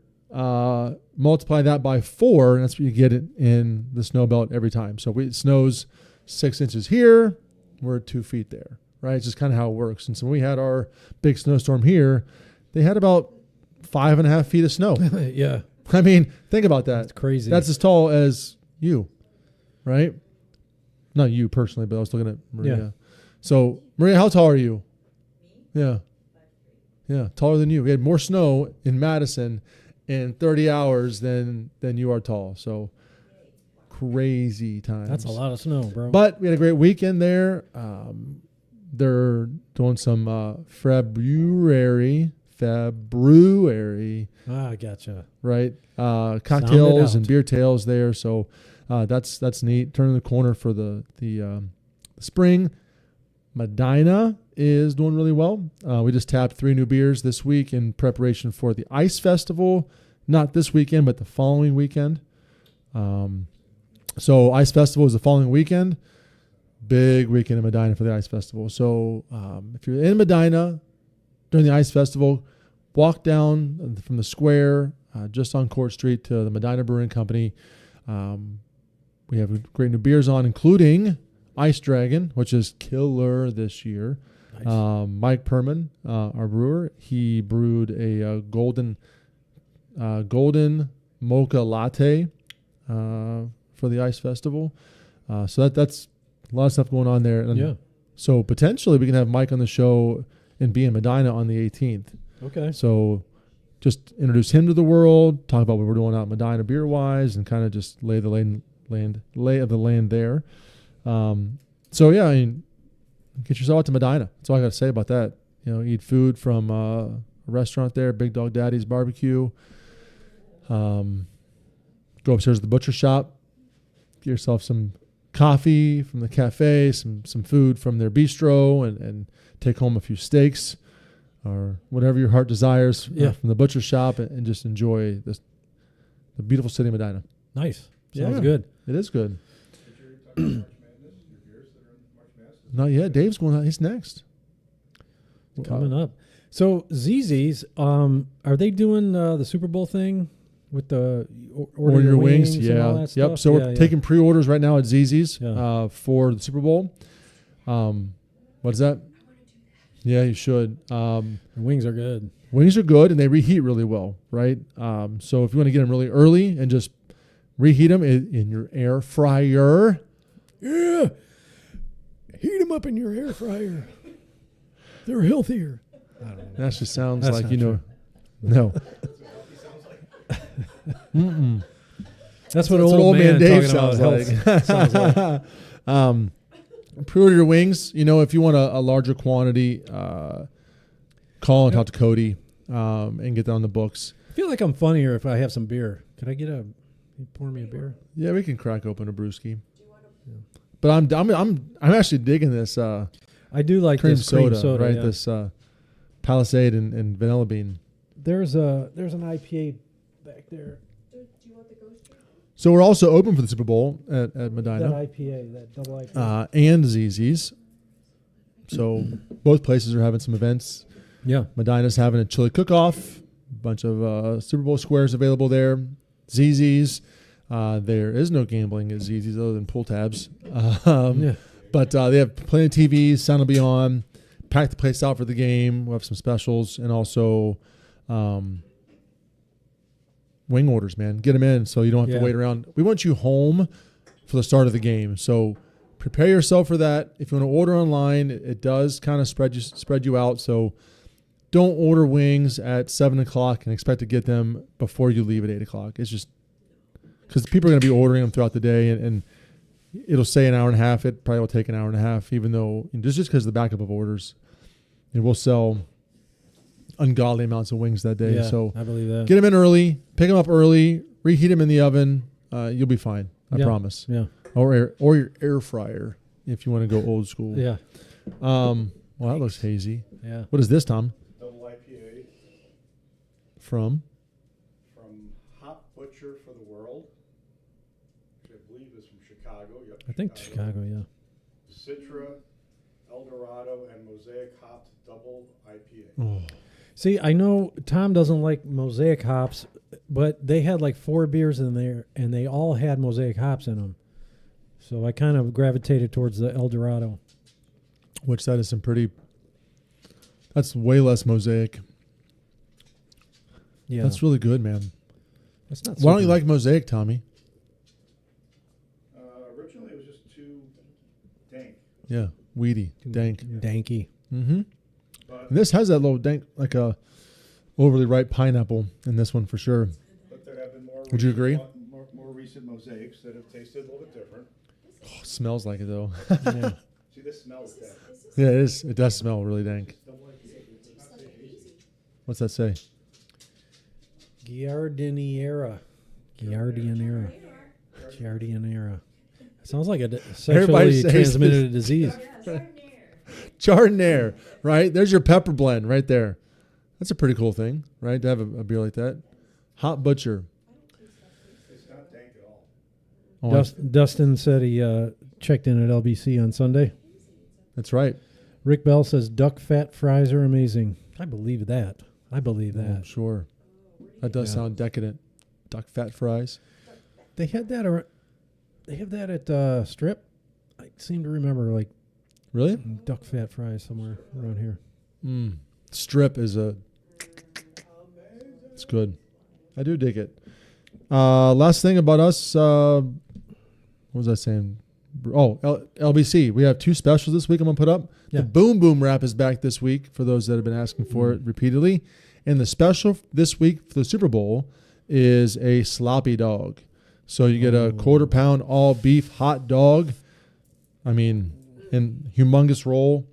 Multiply that by 4, and that's what you get in the snow belt every time. So it snows 6 inches here, we're at 2 feet there, right? It's just kind of how it works. And so when we had our big snowstorm here, they had about 5.5 feet of snow. Yeah. Think about that. It's crazy. That's as tall as you, right? Not you personally, but I was looking at Maria. Yeah. So, Maria, how tall are you? Yeah. Yeah, taller than you. We had more snow in Madison in 30 hours than you are tall. So, crazy times. That's a lot of snow, bro. But we had a great weekend there. They're doing some February, I gotcha. right? Sound Cocktails it and out. beer tails there. So that's neat. Turning the corner for the spring. Medina is doing really well. We just tapped 3 new beers this week in preparation for the Ice Festival. Not this weekend, but the following weekend. So Ice Festival is the following weekend. Big weekend in Medina for the Ice Festival. So if you're in Medina during the Ice Festival, walk down from the square just on Court Street to the Medina Brewing Company. We have great new beers on, including Ice Dragon, which is killer this year. Nice. Mike Perman, our brewer, he brewed a golden mocha latte for the Ice Festival. So that's a lot of stuff going on there. And Yeah. So potentially we can have Mike on the show and be in Medina on the 18th. Okay. So just introduce him to the world, talk about what we're doing out in Medina beer-wise, and kind of just lay of the land there. So yeah, I mean, get yourself out to Medina. That's all I got to say about that. You know, eat food from a restaurant there, Big Dog Daddy's Barbecue. Go upstairs to the butcher shop, get yourself some coffee from the cafe, some food from their bistro, and take home a few steaks or whatever your heart desires from the butcher shop, and just enjoy the beautiful city of Medina. Nice. Sounds Yeah. good. It is good. Not yet. Dave's going out. He's next. Coming up. So ZZ's, are they doing the Super Bowl thing with the Order your wings. and all Yeah. that Yep. stuff? So we're taking pre-orders right now at ZZ's Yeah. for the Super Bowl. What is that? Yeah, you should. The wings are good. Wings are good and they reheat really well, right? So if you want to get them really early and just reheat them in your air fryer. Yeah. Heat them up in your air fryer. They're healthier. That just sounds That's like, not you know, no. Mm-mm. That's what That's old man Dave talking about sounds health sounds like. Pre-order your wings. You know, if you want a larger quantity, call and talk to Cody and get that on the books. I feel like I'm funnier if I have some beer. Could I get you pour me a beer? Yeah, we can crack open a brewski. But I'm actually digging this I do like cream this cream soda, soda, right? yeah. This Palisade and vanilla bean. There's an IPA back there. So we're also open for the Super Bowl at That Medina IPA, that double IPA. and ZZ's. So both places are having some events. Yeah. Medina's having a chili cook-off. A bunch of Super Bowl squares available there. ZZ's. There is no gambling at ZZ's other than pull tabs. Yeah. But they have plenty of TVs. Sound will be on. Pack the place out for the game. We'll have some specials. And also wing orders, man. Get them in so you don't have Yeah. to wait around. We want you home for the start of the game. So prepare yourself for that. If you want to order online, it does kind of spread you out. So don't order wings at 7 o'clock and expect to get them before you leave at 8 o'clock. It's just because people are going to be ordering them throughout the day, and it'll say an hour and a half. It probably will take an hour and a half, even though just because of the backup of orders. And we'll sell ungodly amounts of wings that day. Yeah, So I believe that. get them in early, pick them up early, reheat them in the oven. You'll be fine. I Yeah. promise. Yeah. Or your air fryer if you want to go old school. Yeah. Well, that looks hazy. Yeah. What is this, Tom? Double IPA From? from Hop Butcher for the World, which I believe is from Chicago. Yep, I think Chicago, yeah. Citra, El Dorado, and Mosaic Hopped Double IPA. Oh. See, I know Tom doesn't like Mosaic hops, but they had like 4 beers in there, and they all had Mosaic hops in them. So I kind of gravitated towards the El Dorado. Which that is some pretty. That's way less Mosaic. Yeah, That's really good, man. that's not. Why don't you super- like Mosaic, Tommy? Originally, it was just too dank, Yeah, weedy, dank. danky? Mm-hmm. but, And this has that little dank, like a overly ripe pineapple in this one for sure. but there have been more. Would you agree? More recent mosaics that have tasted a little bit different. Oh, smells like it though. Yeah. See, this smells that. Yeah, it is. It does smell really dank. What's that say? Giardiniera. Giardiniera. Giardiniera. Sounds like a Everybody sexually says transmitted disease. Chardonnay, right? There's your pepper blend right there. That's a pretty cool thing, right? To have a beer like that. Hot Butcher. It's not dank at all. Oh, Dustin said he checked in at LBC on Sunday. that's right. Rick Bell says duck fat fries are amazing. I believe that. I believe I'm that. sure. That does sound decadent. Duck fat fries. They had that. They have that at Strip. I seem to remember like Really? duck fat fries somewhere around here. Strip is it's good. I do dig it. Last thing about us, what was I saying? Oh, LBC. We have 2 specials this week I'm going to put up. Yeah. The Boom Boom Wrap is back this week for those that have been asking for it repeatedly. And the special this week for the Super Bowl is a sloppy dog. So you get a 1/4 pound all beef hot dog. I mean, in humongous roll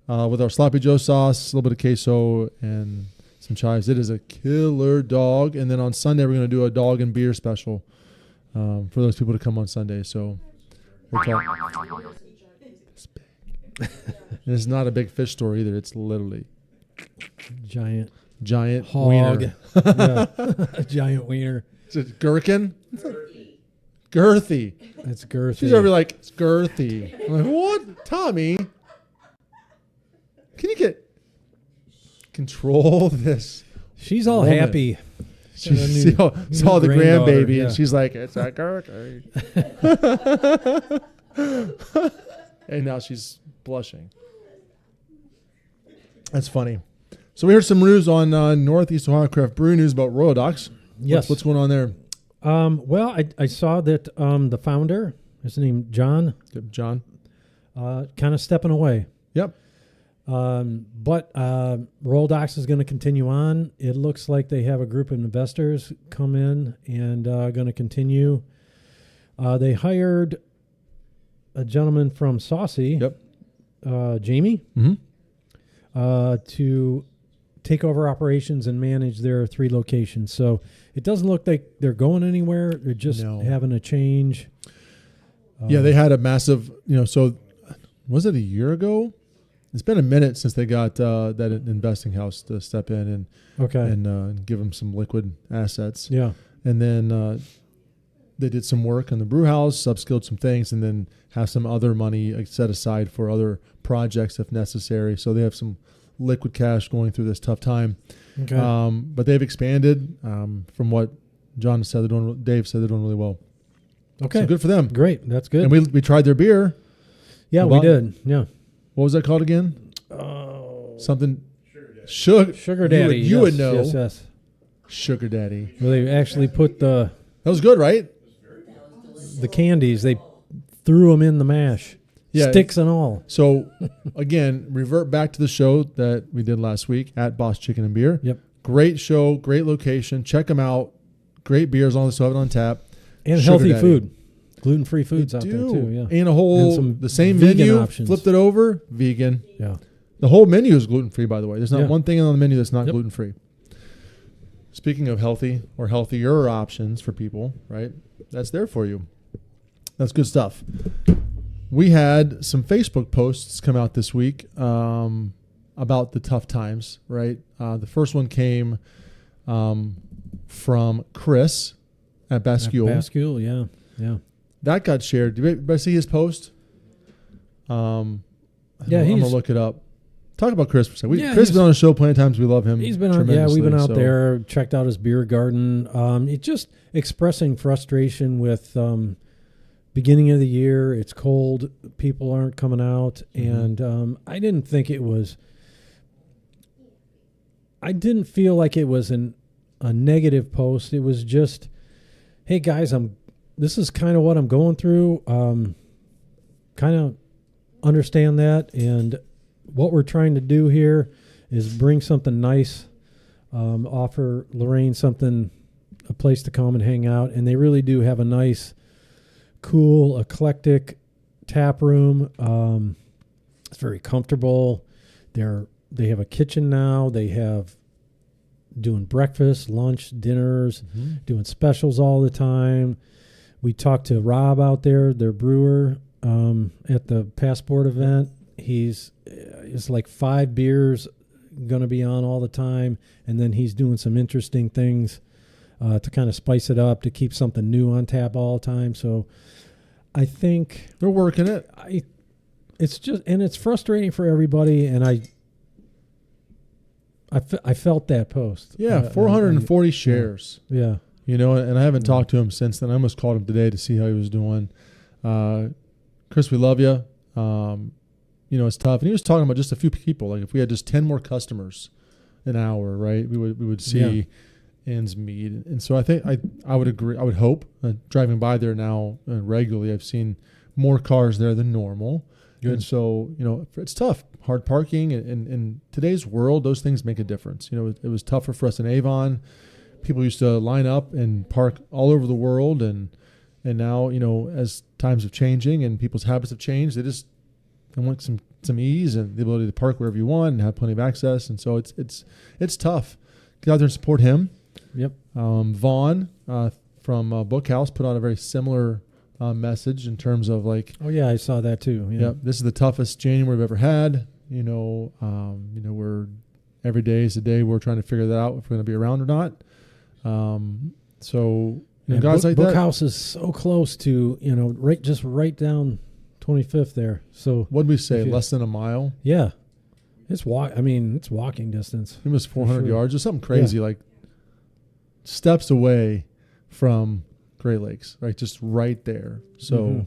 with our sloppy Joe sauce, a little bit of queso, and some chives. It is a killer dog. And then on Sunday, we're going to do a dog and beer special for those people to come on Sunday. So we're talking. It's not a big fish store either. It's literally Giant giant hog. wiener. Yeah. A giant wiener. Is it gherkin? Girthy. It's girthy. She's over like, it's girthy. I'm like, what? Tommy? Can you control this? She's all woman. happy. She new saw the granddaughter, grandbaby yeah. and she's like, it's a girthy. And now she's blushing. That's funny. So we heard some news on Northeast Ohio Craft Brewery news about Royal Docks. Yes. What's going on there? Well, I saw that the founder, his name John, John? kind of stepping away. Yep. But Roll Docks is going to continue on. It looks like they have a group of investors come in and going to continue. They hired a gentleman from Saucy, Yep. Jamie, Mm-hmm. to take over operations and manage their 3 locations. So it doesn't look like they're going anywhere. They're just No. having a change. Yeah, they had a massive, so was it a year ago? It's been a minute since they got that investing house to step in and give them some liquid assets. Yeah. And then they did some work on the brew house, upskilled some things, and then have some other money set aside for other projects if necessary. So they have some liquid cash going through this tough time. Okay. But they've expanded from what John said. Dave said they're doing really well. Okay. So good for them. Great. That's good. And we tried their beer. yeah, we did. Yeah. What was that called again? Oh. Something. Sugar Daddy. You would know. Yes, yes. Sugar Daddy. Well, they actually put the That was good, right? candies, they threw them in the mash. Yeah. Sticks and all. So, again, revert back to the show that we did last week at Boss Chicken and Beer. Yep. Great show, great location. Check them out. Great beers, all this stuff on tap. And Sugar healthy Daddy. food. Gluten-free foods out there Do. too, yeah. And a whole, And some the same vegan menu, options. flipped it over, vegan. Yeah. The whole menu is gluten-free, by the way. There's not Yeah. one thing on the menu that's not Yep. gluten-free. Speaking of healthy or healthier options for people, right? That's there for you. That's good stuff. We had some Facebook posts come out this week about the tough times, right? The first one came from Chris at Bascule. Bascule, yeah. Yeah. That got shared. Did anybody see his post? Yeah, I'm going to he's- look it up. Talk about Chris for a second. Yeah, Chris has he's- been on the show plenty of times. We love him. He's been on, yeah, we've been out tremendously, there, checked out his beer garden. It's just expressing frustration with beginning of the year. It's cold. People aren't coming out. Mm-hmm. And I didn't feel like it was a negative post. It was just, hey guys, this is kind of what I'm going through. Kind of understand that. And what we're trying to do here is bring something nice, offer Lorraine a place to come and hang out. And they really do have a nice, cool, eclectic tap room. It's very comfortable. They have a kitchen now. They have doing breakfast, lunch, dinners, doing specials all the time. We talked to Rob out there, their brewer, at the Passport event. It's like 5 beers going to be on all the time, and then he's doing some interesting things to kind of spice it up, to keep something new on tap all the time. So I think they're working it. it's frustrating for everybody, and I felt that post. Yeah, 440 shares. Yeah. You know, and I haven't talked to him since then. I almost called him today to see how he was doing. Chris, we love you. You know, it's tough. And he was talking about just a few people. Like if we had just 10 more customers an hour, right, we would see ends meet. And so I think I would agree. I would hope. Driving by there now regularly, I've seen more cars there than normal. Good. And so, you know, it's tough. Hard parking. And in today's world, those things make a difference. You know, it was tougher for us in Avon. People used to line up and park all over the world. And now, you know, as times are changing and people's habits have changed, they want some ease and the ability to park wherever you want and have plenty of access. And so it's tough. Get out there and support him. Yep. Vaughn from Bookhouse put out a very similar message in terms of like, Oh yeah, I saw that too. Yeah. yep, this is the toughest January we've ever had. You know, we're every day is a day we're trying to figure that out if we're going to be around or not. So you know, guys like that. Bookhouse is so close to, you know, right down 25th there. So What'd we say? If you- Less than a mile? yeah, it's walking distance. It was 400 sure. yards or something crazy, like steps away from Great Lakes, right? Just right there. So Mhm.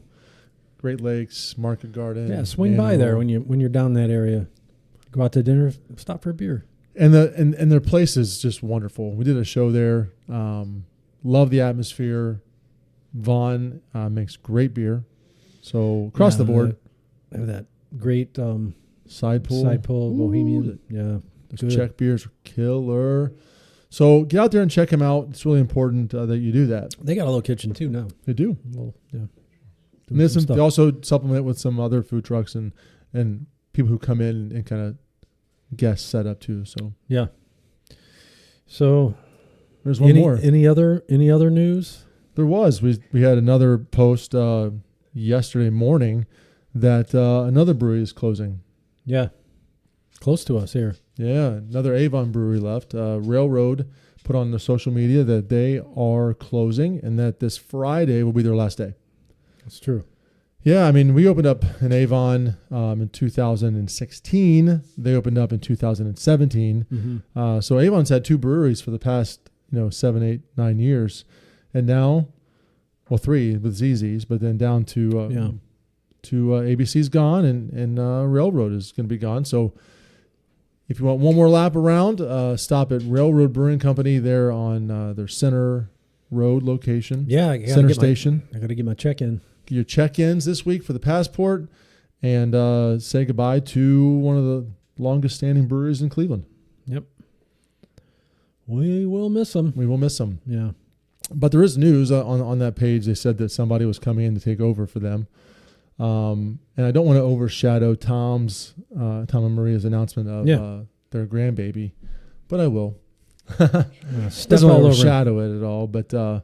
Great Lakes, Market Garden. Yeah, swing by there when you're down that area. Go out to dinner, stop for a beer. And their place is just wonderful. We did a show there. Love the atmosphere. Vaughn makes great beer. So across the board, They have that great side pool. Bohemian. Yeah, Those good. Czech beers are killer. So get out there and check them out. It's really important that you do that. They got a little kitchen too now. They do. Well, yeah. And there's they also supplement with some other food trucks and people who come in and kind of guest set up too. So Yeah. So there's one more. Any other news? There was. We had another post yesterday morning that another brewery is closing. Yeah. Close to us here. Yeah, another Avon brewery left. Railroad put on their social media that they are closing and that this Friday will be their last day. That's true. Yeah, I mean, we opened up in Avon in 2016. They opened up in 2017. Mm-hmm. So Avon's had two breweries for the past 7, 8, 9 years, and now, well, 3 with ZZ's, but then down to ABC's gone, and Railroad is going to be gone. So if you want one more lap around, stop at Railroad Brewing Company there on their Center Road location. Yeah, I Center Station. I got to get my check in. Get your check-ins this week for the passport, and say goodbye to one of the longest-standing breweries in Cleveland. Yep. We will miss them. We will miss them. Yeah. But there is news on that page. They said that somebody was coming in to take over for them. And I don't want to overshadow Tom and Maria's announcement of their grandbaby, but I will. Step Doesn't all over. overshadow it at all. But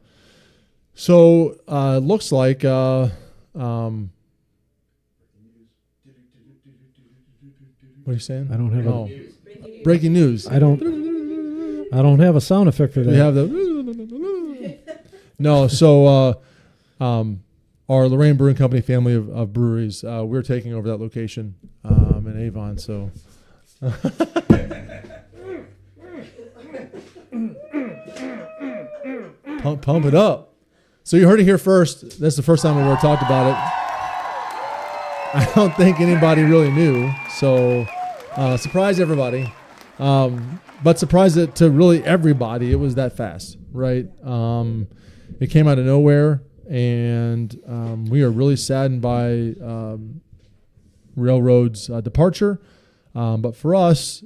so it looks like what are you saying? I don't have Oh, breaking news. I don't have a sound effect for that. We have the no. So our Lorraine Brewing Company family of breweries, we're taking over that location in Avon. So pump it up. So you heard it here first. That's the first time we ever talked about it. I don't think anybody really knew. So surprise everybody. But surprise it to really everybody. It was that fast, right? It came out of nowhere, and we are really saddened by Railroad's departure. But for us,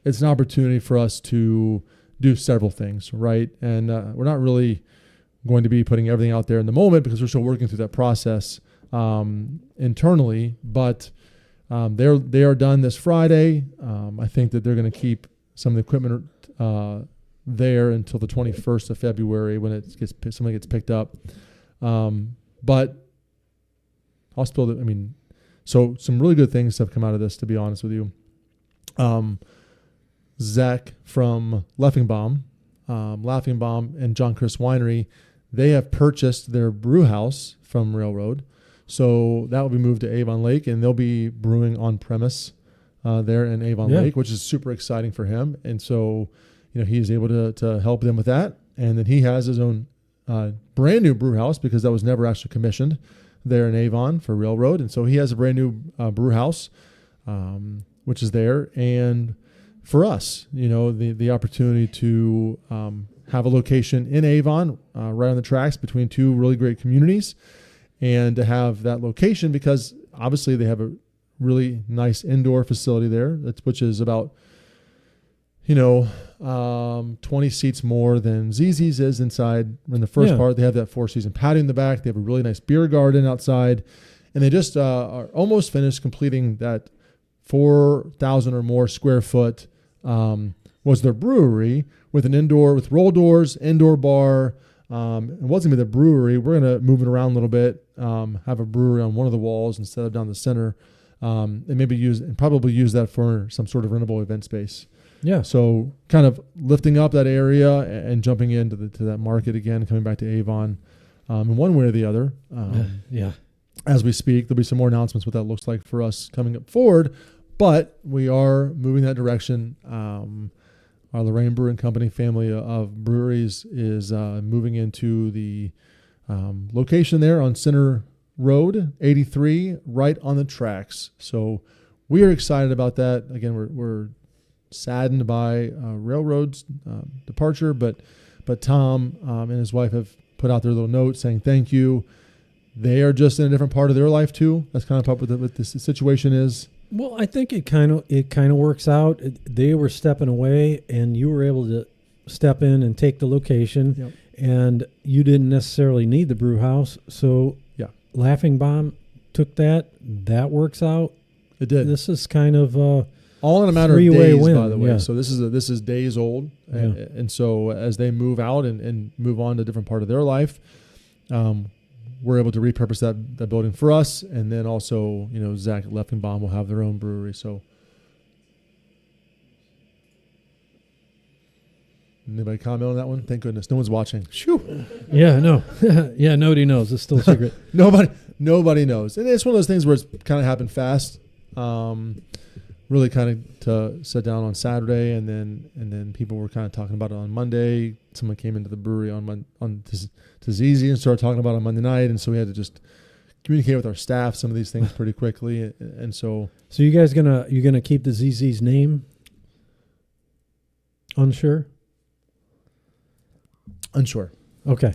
it's an opportunity for us to do several things, right? And we're not really going to be putting everything out there in the moment because we're still working through that process internally. But they are done this Friday. I think that they're going to keep some of the equipment there until the 21st of February when something gets picked up. But I'll spill the. I mean, so some really good things have come out of this. To be honest with you, Zach from Laughingbaum and John Chris Winery, they have purchased their brew house from Railroad. So that will be moved to Avon Lake, and they'll be brewing on premise there in Avon Yeah. Lake, which is super exciting for him. And so, he's able to help them with that. And then he has his own brand new brew house because that was never actually commissioned there in Avon for Railroad. And so he has a brand new brew house, which is there. And for us, the opportunity to have a location in Avon, right on the tracks between two really great communities, and to have that location because obviously they have a really nice indoor facility there, which is about 20 seats more than ZZ's is inside. In the first part, they have that 4-season patio in the back. They have a really nice beer garden outside, and they just are almost finished completing that 4,000 or more square foot was their brewery with an indoor, with roll doors, indoor bar. It wasn't even the brewery. We're going to move it around a little bit, have a brewery on one of the walls instead of down the center, and probably use that for some sort of rentable event space. Yeah. So kind of lifting up that area and jumping into to that market again, coming back to Avon, in one way or the other. Yeah. As we speak, there'll be some more announcements what that looks like for us coming up forward, but we are moving that direction. Our Lorraine Brewing Company family of breweries is moving into the location there on Center Road 83, right on the tracks. So we are excited about that. Again, we're saddened by Railroad's departure, but Tom and his wife have put out their little note saying thank you. They are just in a different part of their life too. That's kind of what the situation is. Well, I think it kind of works out. They were stepping away, and you were able to step in and take the location. Yep. And you didn't necessarily need the brew house. So Yeah. Laughing Bomb took that. That works out. It did. This is kind of All in a matter of three-way days, win, by the way. yeah. So this is days old, and so as they move out and move on to a different part of their life, we're able to repurpose that building for us, and then also Zach at Leffingbaum will have their own brewery. So anybody comment on that one? Thank goodness, no one's watching. Shoo. Yeah, no. Yeah, nobody knows. It's still a secret. Nobody knows, and it's one of those things where it's kind of happened fast. Really kind of to sit down on Saturday, and then people were kind of talking about it on Monday. Someone came into the brewery to ZZ and started talking about it on Monday night, and so we had to just communicate with our staff some of these things pretty quickly, and so. So you guys gonna keep the ZZ's name? Unsure. Okay.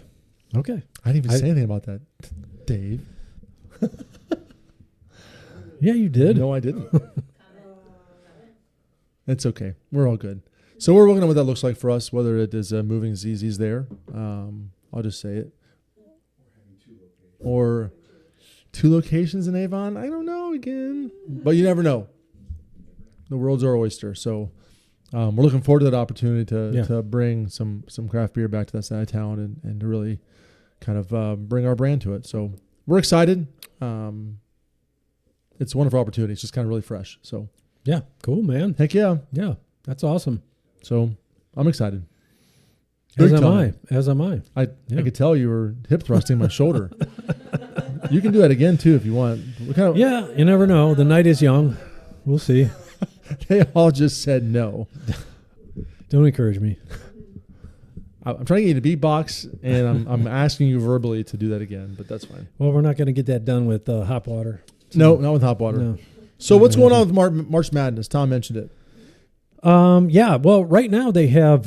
I didn't even say anything about that, Dave. Yeah, you did. No, I didn't. It's okay. We're all good. So we're looking at what that looks like for us, whether it is moving ZZ's there. I'll just say it. Or 2 locations in Avon. I don't know again. But you never know. The world's our oyster. So we're looking forward to that opportunity to bring some craft beer back to that side of town and to really kind of bring our brand to it. So we're excited. It's a wonderful opportunity. It's just kind of really fresh. So Yeah, cool, man. heck yeah. Yeah, that's awesome. So I'm excited. As Big am time. I. As am I. I could tell you were hip thrusting my shoulder. You can do that again too if you want. What kind of, Yeah, you never know. The night is young. We'll see. They all just said no. Don't encourage me. I'm trying to get you to beatbox, and I'm asking you verbally to do that again, but that's fine. Well, we're not going to get that done with hot water. No, not with hot water. No. So what's going on with March Madness? Tom mentioned it. Yeah. Well, right now they have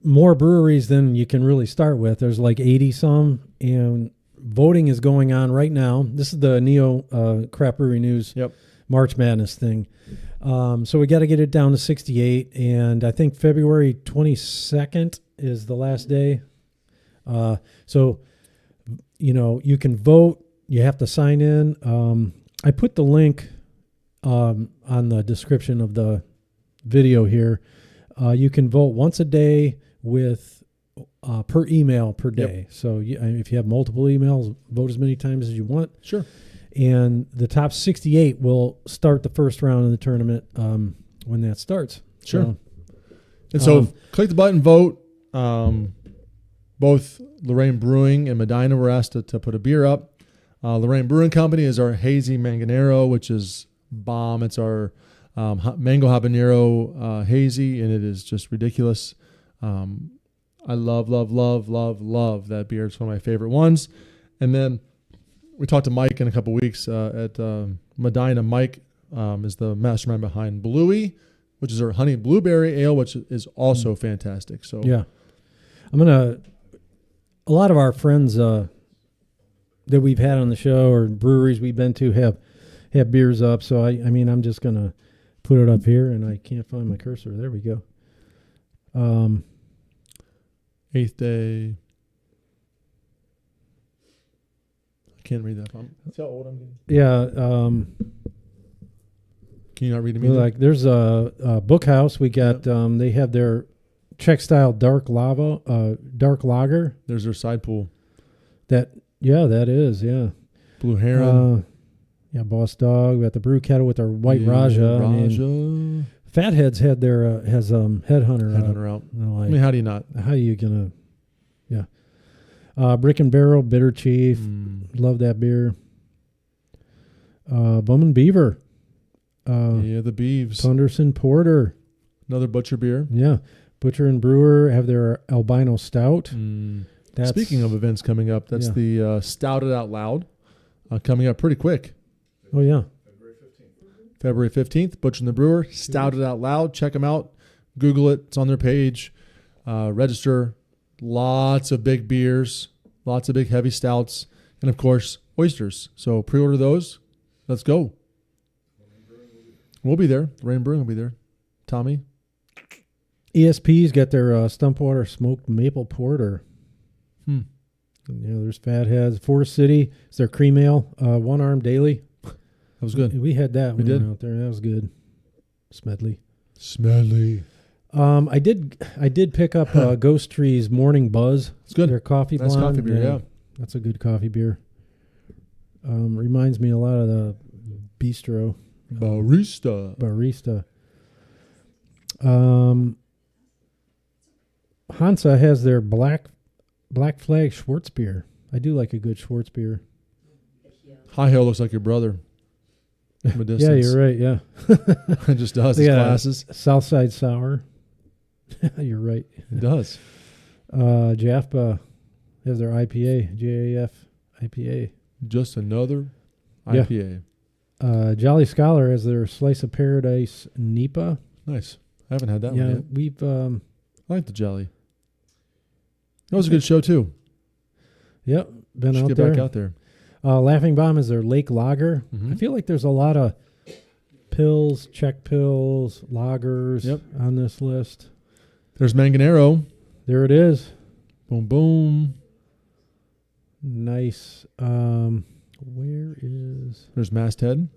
more breweries than you can really start with. There's like 80 some, and voting is going on right now. This is the Neo Craft Brewery News March Madness thing. So we got to get it down to 68, and I think February 22nd is the last day. So you can vote. You have to sign in. I put the link on the description of the video here. You can vote once a day with per email per day. So if you have multiple emails, vote as many times as you want. Sure. And the top 68 will start the first round of the tournament when that starts. Sure. So click the button, vote. Both Lorraine Brewing and Medina were asked to put a beer up. Lorraine Brewing Company is our Hazy Manganero, which is bomb. It's our mango habanero hazy, and it is just ridiculous. I love that beer. It's one of my favorite ones. And then we talked to Mike in a couple weeks at Medina. Mike is the mastermind behind Bluey, which is our honey blueberry ale, which is also fantastic. So Yeah. A lot of our friends that we've had on the show or breweries we've been to have beers up. So, I'm just going to put it up here, and I can't find my cursor. There we go. 8th Day. I can't read that. That's how old I'm getting. Yeah. Can you not read them either? Like there's a Bookhouse. We got, they have their Czech style dark lager. There's their side pool. That is, yeah. Blue Heron. Boss Dog. We got the Brew Kettle with our White Raja. Fatheads had their Headhunter out. Like, how do you not? How are you gonna? Yeah. Brick and Barrel Bitter Chief. Love that beer. Bum and Beaver. The Beeves. Thunderson Porter. Another butcher beer. Yeah. Butcher and Brewer have their Albino Stout. Speaking of events coming up, that's the Stouted Out Loud coming up pretty quick. Oh, yeah. February 15th, Butcher and the Brewer, Stouted Out Loud. Check them out. Google it. It's on their page. Register. Lots of big beers, lots of big heavy stouts, and, of course, oysters. So pre-order those. Let's go. We'll be there. Rain Brewing will be there. Tommy? ESP's got their Stumpwater Smoked Maple Porter. There's Fatheads. Forest City is their cream ale. One Arm Daily. That was good. We had that. We did. Out there. That was good. Smedley. I did pick up Ghost Tree's Morning Buzz. It's good. Their coffee blonde. Nice coffee beer, yeah. That's a good coffee beer. Reminds me a lot of the Bistro. Barista. Hansa has their Black Flag Schwartz beer. I do like a good Schwartz beer. High Hill looks like your brother. From a distance. Yeah, you're right. Yeah. It just does. His glasses. Southside Sour. You're right. It does. JAFPA has their IPA. JAF IPA. Just another IPA. Jolly Scholar has their Slice of Paradise NEPA. Nice. I haven't had that one yet. We've I like the Jolly. That was a good show too. Yep. Been out get there. back out there. Laughing Bomb is their Lake Lager. I feel like there's a lot of pills, Czech pills, lagers on this list. There's Manganero. There it is. Boom, boom. Nice. Where is... There's Masthead.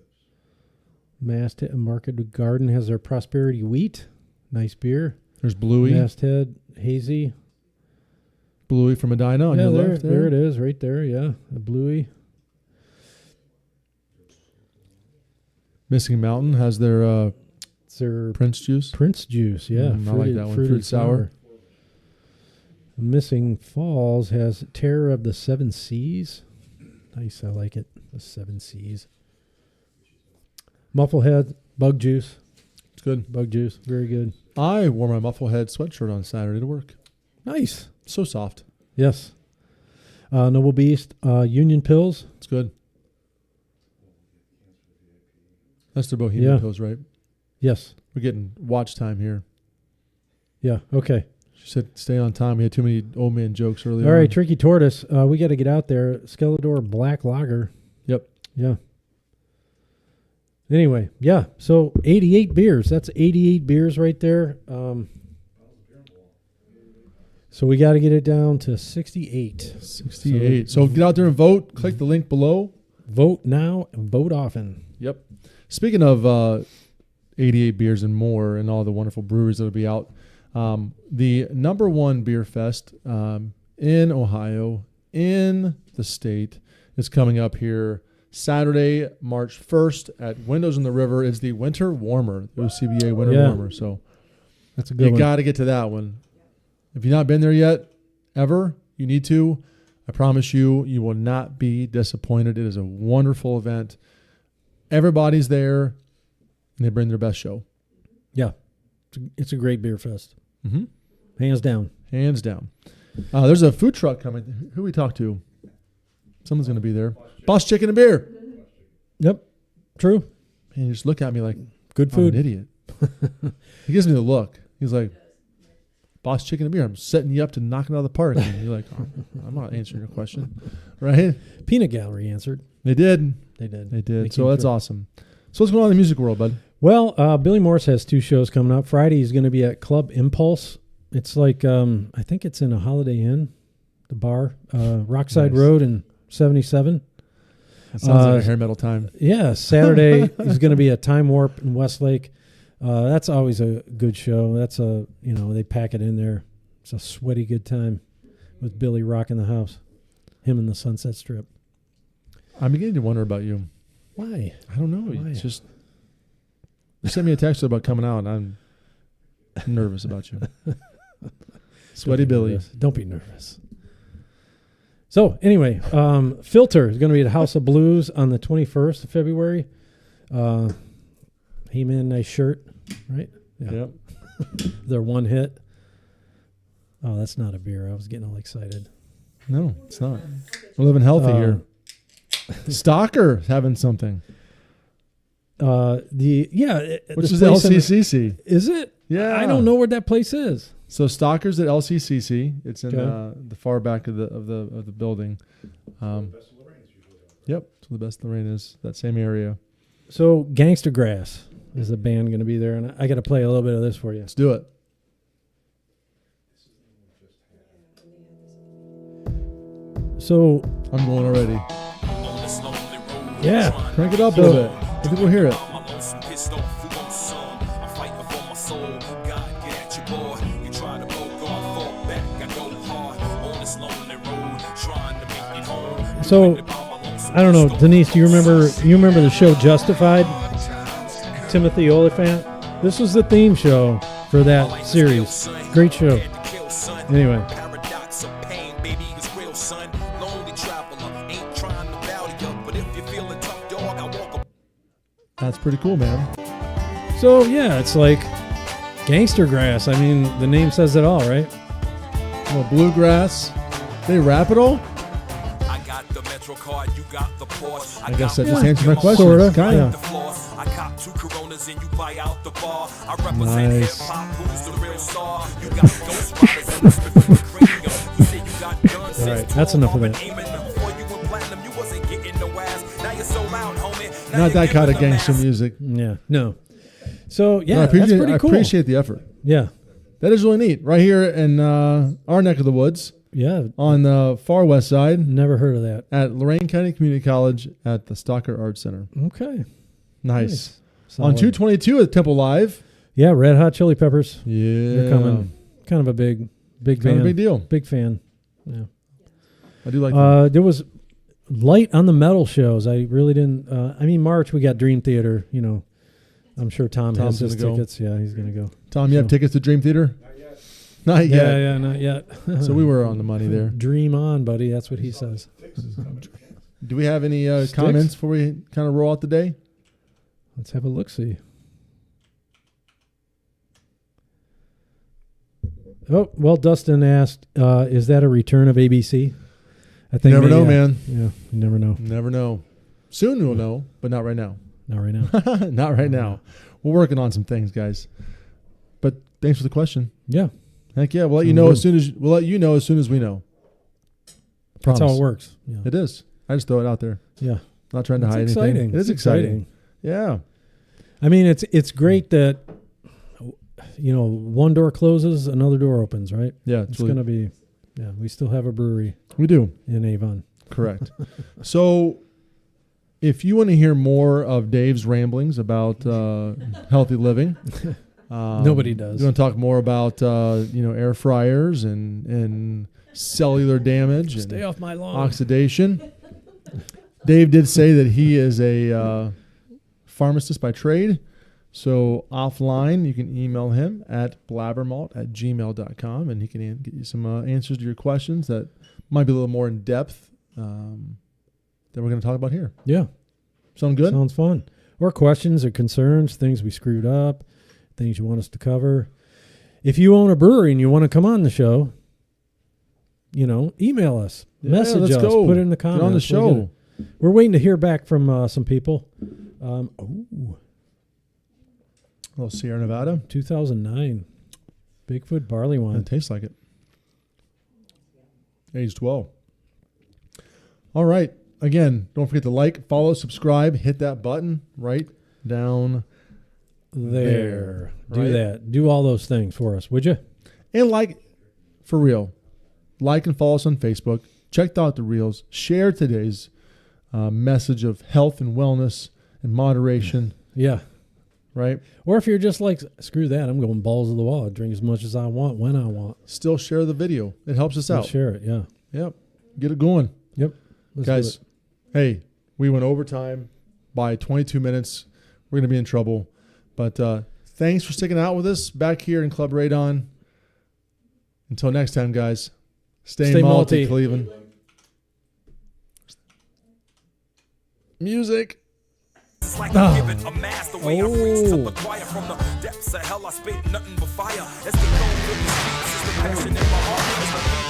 Market Garden has their Prosperity Wheat. Nice beer. There's Bluey. Masthead Hazy. Bluey from Medina on your left there. There it is, right there, yeah. A Bluey. Missing Mountain has their It's their Prince Juice. Prince Juice, yeah. I like that one. Fruit sour. Missing Falls has Terror of the Seven Seas. Nice, I like it. The Seven Seas. Mufflehead, Bug Juice. It's good. Bug Juice, very good. I wore my Mufflehead sweatshirt on Saturday to work. Nice. So soft. Yes. Noble Beast, Union Pills. It's good. That's the Bohemian Pills, right? Yes. We're getting watch time here. Yeah, okay. She said stay on time. We had too many old man jokes earlier. All right, Tricky Tortoise. We got to get out there. Skeledor Black Lager. Yep. Yeah. Anyway, yeah. So 88 beers. That's 88 beers right there. So we got to get it down to 68. 68. So get out there and vote. Click the link below. Vote now and vote often. Yep. Speaking of 88 beers and more and all the wonderful breweries that will be out, the number one beer fest in Ohio, in the state, is coming up here Saturday, March 1st at Windows in the River. It's the Winter Warmer, the OCBA Winter Warmer. So that's a good one. You got to get to that one. If you've not been there yet, ever, you need to. I promise you, you will not be disappointed. It is a wonderful event. Everybody's there. And they bring their best show. Yeah, it's a great beer fest, Mm-hmm. hands down. Hands down. There's a food truck coming. Who we talk to? Someone's going to be there. Boss Chicken and Beer. Yep, true. And you just look at me like, Good I'm food. an idiot. He gives me the look. He's like, Boss Chicken and Beer, I'm setting you up to knock it out of the park. And you're like, oh, I'm not answering your question. Right? Peanut Gallery answered. They did. They did. They did. They So came that's through. awesome. So what's going on in the music world, bud? Well, Billy Morse has 2 shows coming up. Friday he's going to be at Club Impulse. It's like I think it's in a Holiday Inn, the bar, Rockside Nice. Road in 77. That sounds like a hair metal time. Yeah, Saturday is going to be a Time Warp in Westlake. That's always a good show. That's they pack it in there. It's a sweaty good time with Billy rocking the house. Him and the Sunset Strip. I'm beginning to wonder about you. Why? I don't know. Why? It's just you sent me a text about coming out, and I'm nervous about you. Sweaty Billy. Don't be nervous. So anyway, Filter is going to be at House of Blues on the 21st of February. He-Man, nice shirt, right? Yeah. Yep. Their one hit. Oh, that's not a beer. I was getting all excited. No, it's not. We're living healthy here. Stalker having something. Which Which is LCCC. Is it? Yeah. I don't know where that place is. So Stalker's at LCCC. It's in Okay. the far back of the building. Yep. So the Best Lorraine is that same area. So Gangster Grass is the band going to be there, and I got to play a little bit of this for you. Let's do it. So I'm going already. yeah, Crank it up a little bit. Let people hear it. so I don't know, Denise. Do you remember? You remember the show Justified? Timothy Oliphant. This was the theme show for that series. Great show. Anyway. That's pretty cool, man. So yeah, it's like Gangster Grass. I mean, the name says it all, right? Well, bluegrass. They rap it all? I got the Metro card, you got the Porsche. I guess that just answered my question. Sorta, Kinda. yeah. I cop 2 Coronas and you buy out the bar. I represent Nice. hip hop, who's the real star? You got Ghost Riders and Mr. Radio. You say you got guns. All right, that's enough of that. Before you went platinum, you wasn't getting no ass. Now you're so loud, homie. Now Not you're that kind of giving the gangster mass. music. Yeah. No. So yeah, No, that's pretty I cool. appreciate the effort. Yeah. That is really neat. Right here in our neck of the woods Yeah. on the far west side Never heard of that. at Lorain County Community College at the Stalker Arts Center. Okay. Nice. Solid. On 222 at Temple Live. Yeah, Red Hot Chili Peppers. Yeah. They're coming. Kind of a big Kind fan. of a big deal. Big fan. Yeah. I do like that. There was light on the metal shows. I really didn't. March we got Dream Theater. You know, I'm sure Tom's has his gonna go. tickets. Yeah, he's gonna go. Tom, you have so- tickets to Dream Theater? Not yet. Yeah, not yet. So we were on the money there. Dream on, buddy. That's what he says. Do we have any comments before we kind of roll out the day? Let's have a look. See. Oh well, Dustin asked, "Is that a return of ABC?" I think Never maybe, know, man. Yeah, you never know. Never know. Soon we'll know, but not right now. Not right now. Not right now. We're working on some things, guys. But thanks for the question. Yeah, Heck yeah, we'll let you Sounds know good. as soon as we know. that's how Promise. it works. Yeah, It is. I just throw it out there. yeah. Not trying to It's hide exciting. anything. It is It's exciting. Yeah. I mean, it's great that one door closes, another door opens, right? Yeah. It's really- gonna be. Yeah, we still have a brewery we do. in Avon. Correct. So if you want to hear more of Dave's ramblings about healthy living, Nobody does. You want to talk more about air fryers and cellular damage Stay and off my lawn. oxidation. Dave did say that he is a pharmacist by trade. So offline, you can email him at blabbermalt@gmail.com, and he can get you some answers to your questions that might be a little more in depth than we're going to talk about here. Yeah, Sound good? sounds fun. or questions or concerns, things we screwed up, things you want us to cover. If you own a brewery and you want to come on the show, email us, message let's us, go. put it in the Get comments. on the show. We're waiting to hear back from some people. Little Sierra Nevada. 2009 Bigfoot barley wine. It tastes like it. Aged well. All right. Again, don't forget to like, follow, subscribe, hit that button right down There. Do right? that. Do all those things for us, would you? And for real, like and follow us on Facebook. Check out the reels. Share today's message of health and wellness and moderation, Yeah. right? Or if you're just like, screw that, I'm going balls to the wall. I drink as much as I want when I want. Still share the video. It helps us I'll out. share it, yeah. Yep. Get it going. Yep. Let's do Guys, it. hey, we went overtime by 22 minutes. We're going to be in trouble. But thanks for sticking out with us back here in Club Radon. Until next time, guys, stay malty, malty. Cleveland. Music. It's like I'm giving a mass the way I freeze up the choir from the depths of hell. I spit nothing but fire. It's the gold in the streets, it's the passion in my heart. It's the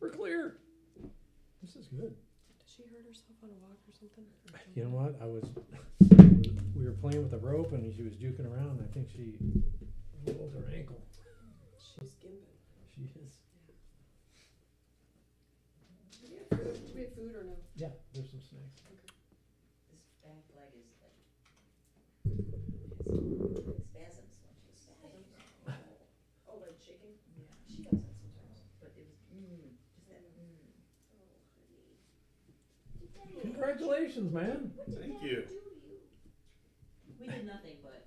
We're clear. This is good. Did she hurt herself on a walk or something? You know what? We were playing with a rope and she was juking around. I think she rolled her ankle. She's gimping. She is. Do we have food or no? Yeah, there's some snacks. This back leg is spasms when she's Oh, like shaking? Yeah, she does that sometimes. But it was just that Congratulations, man. Thank you. We did nothing but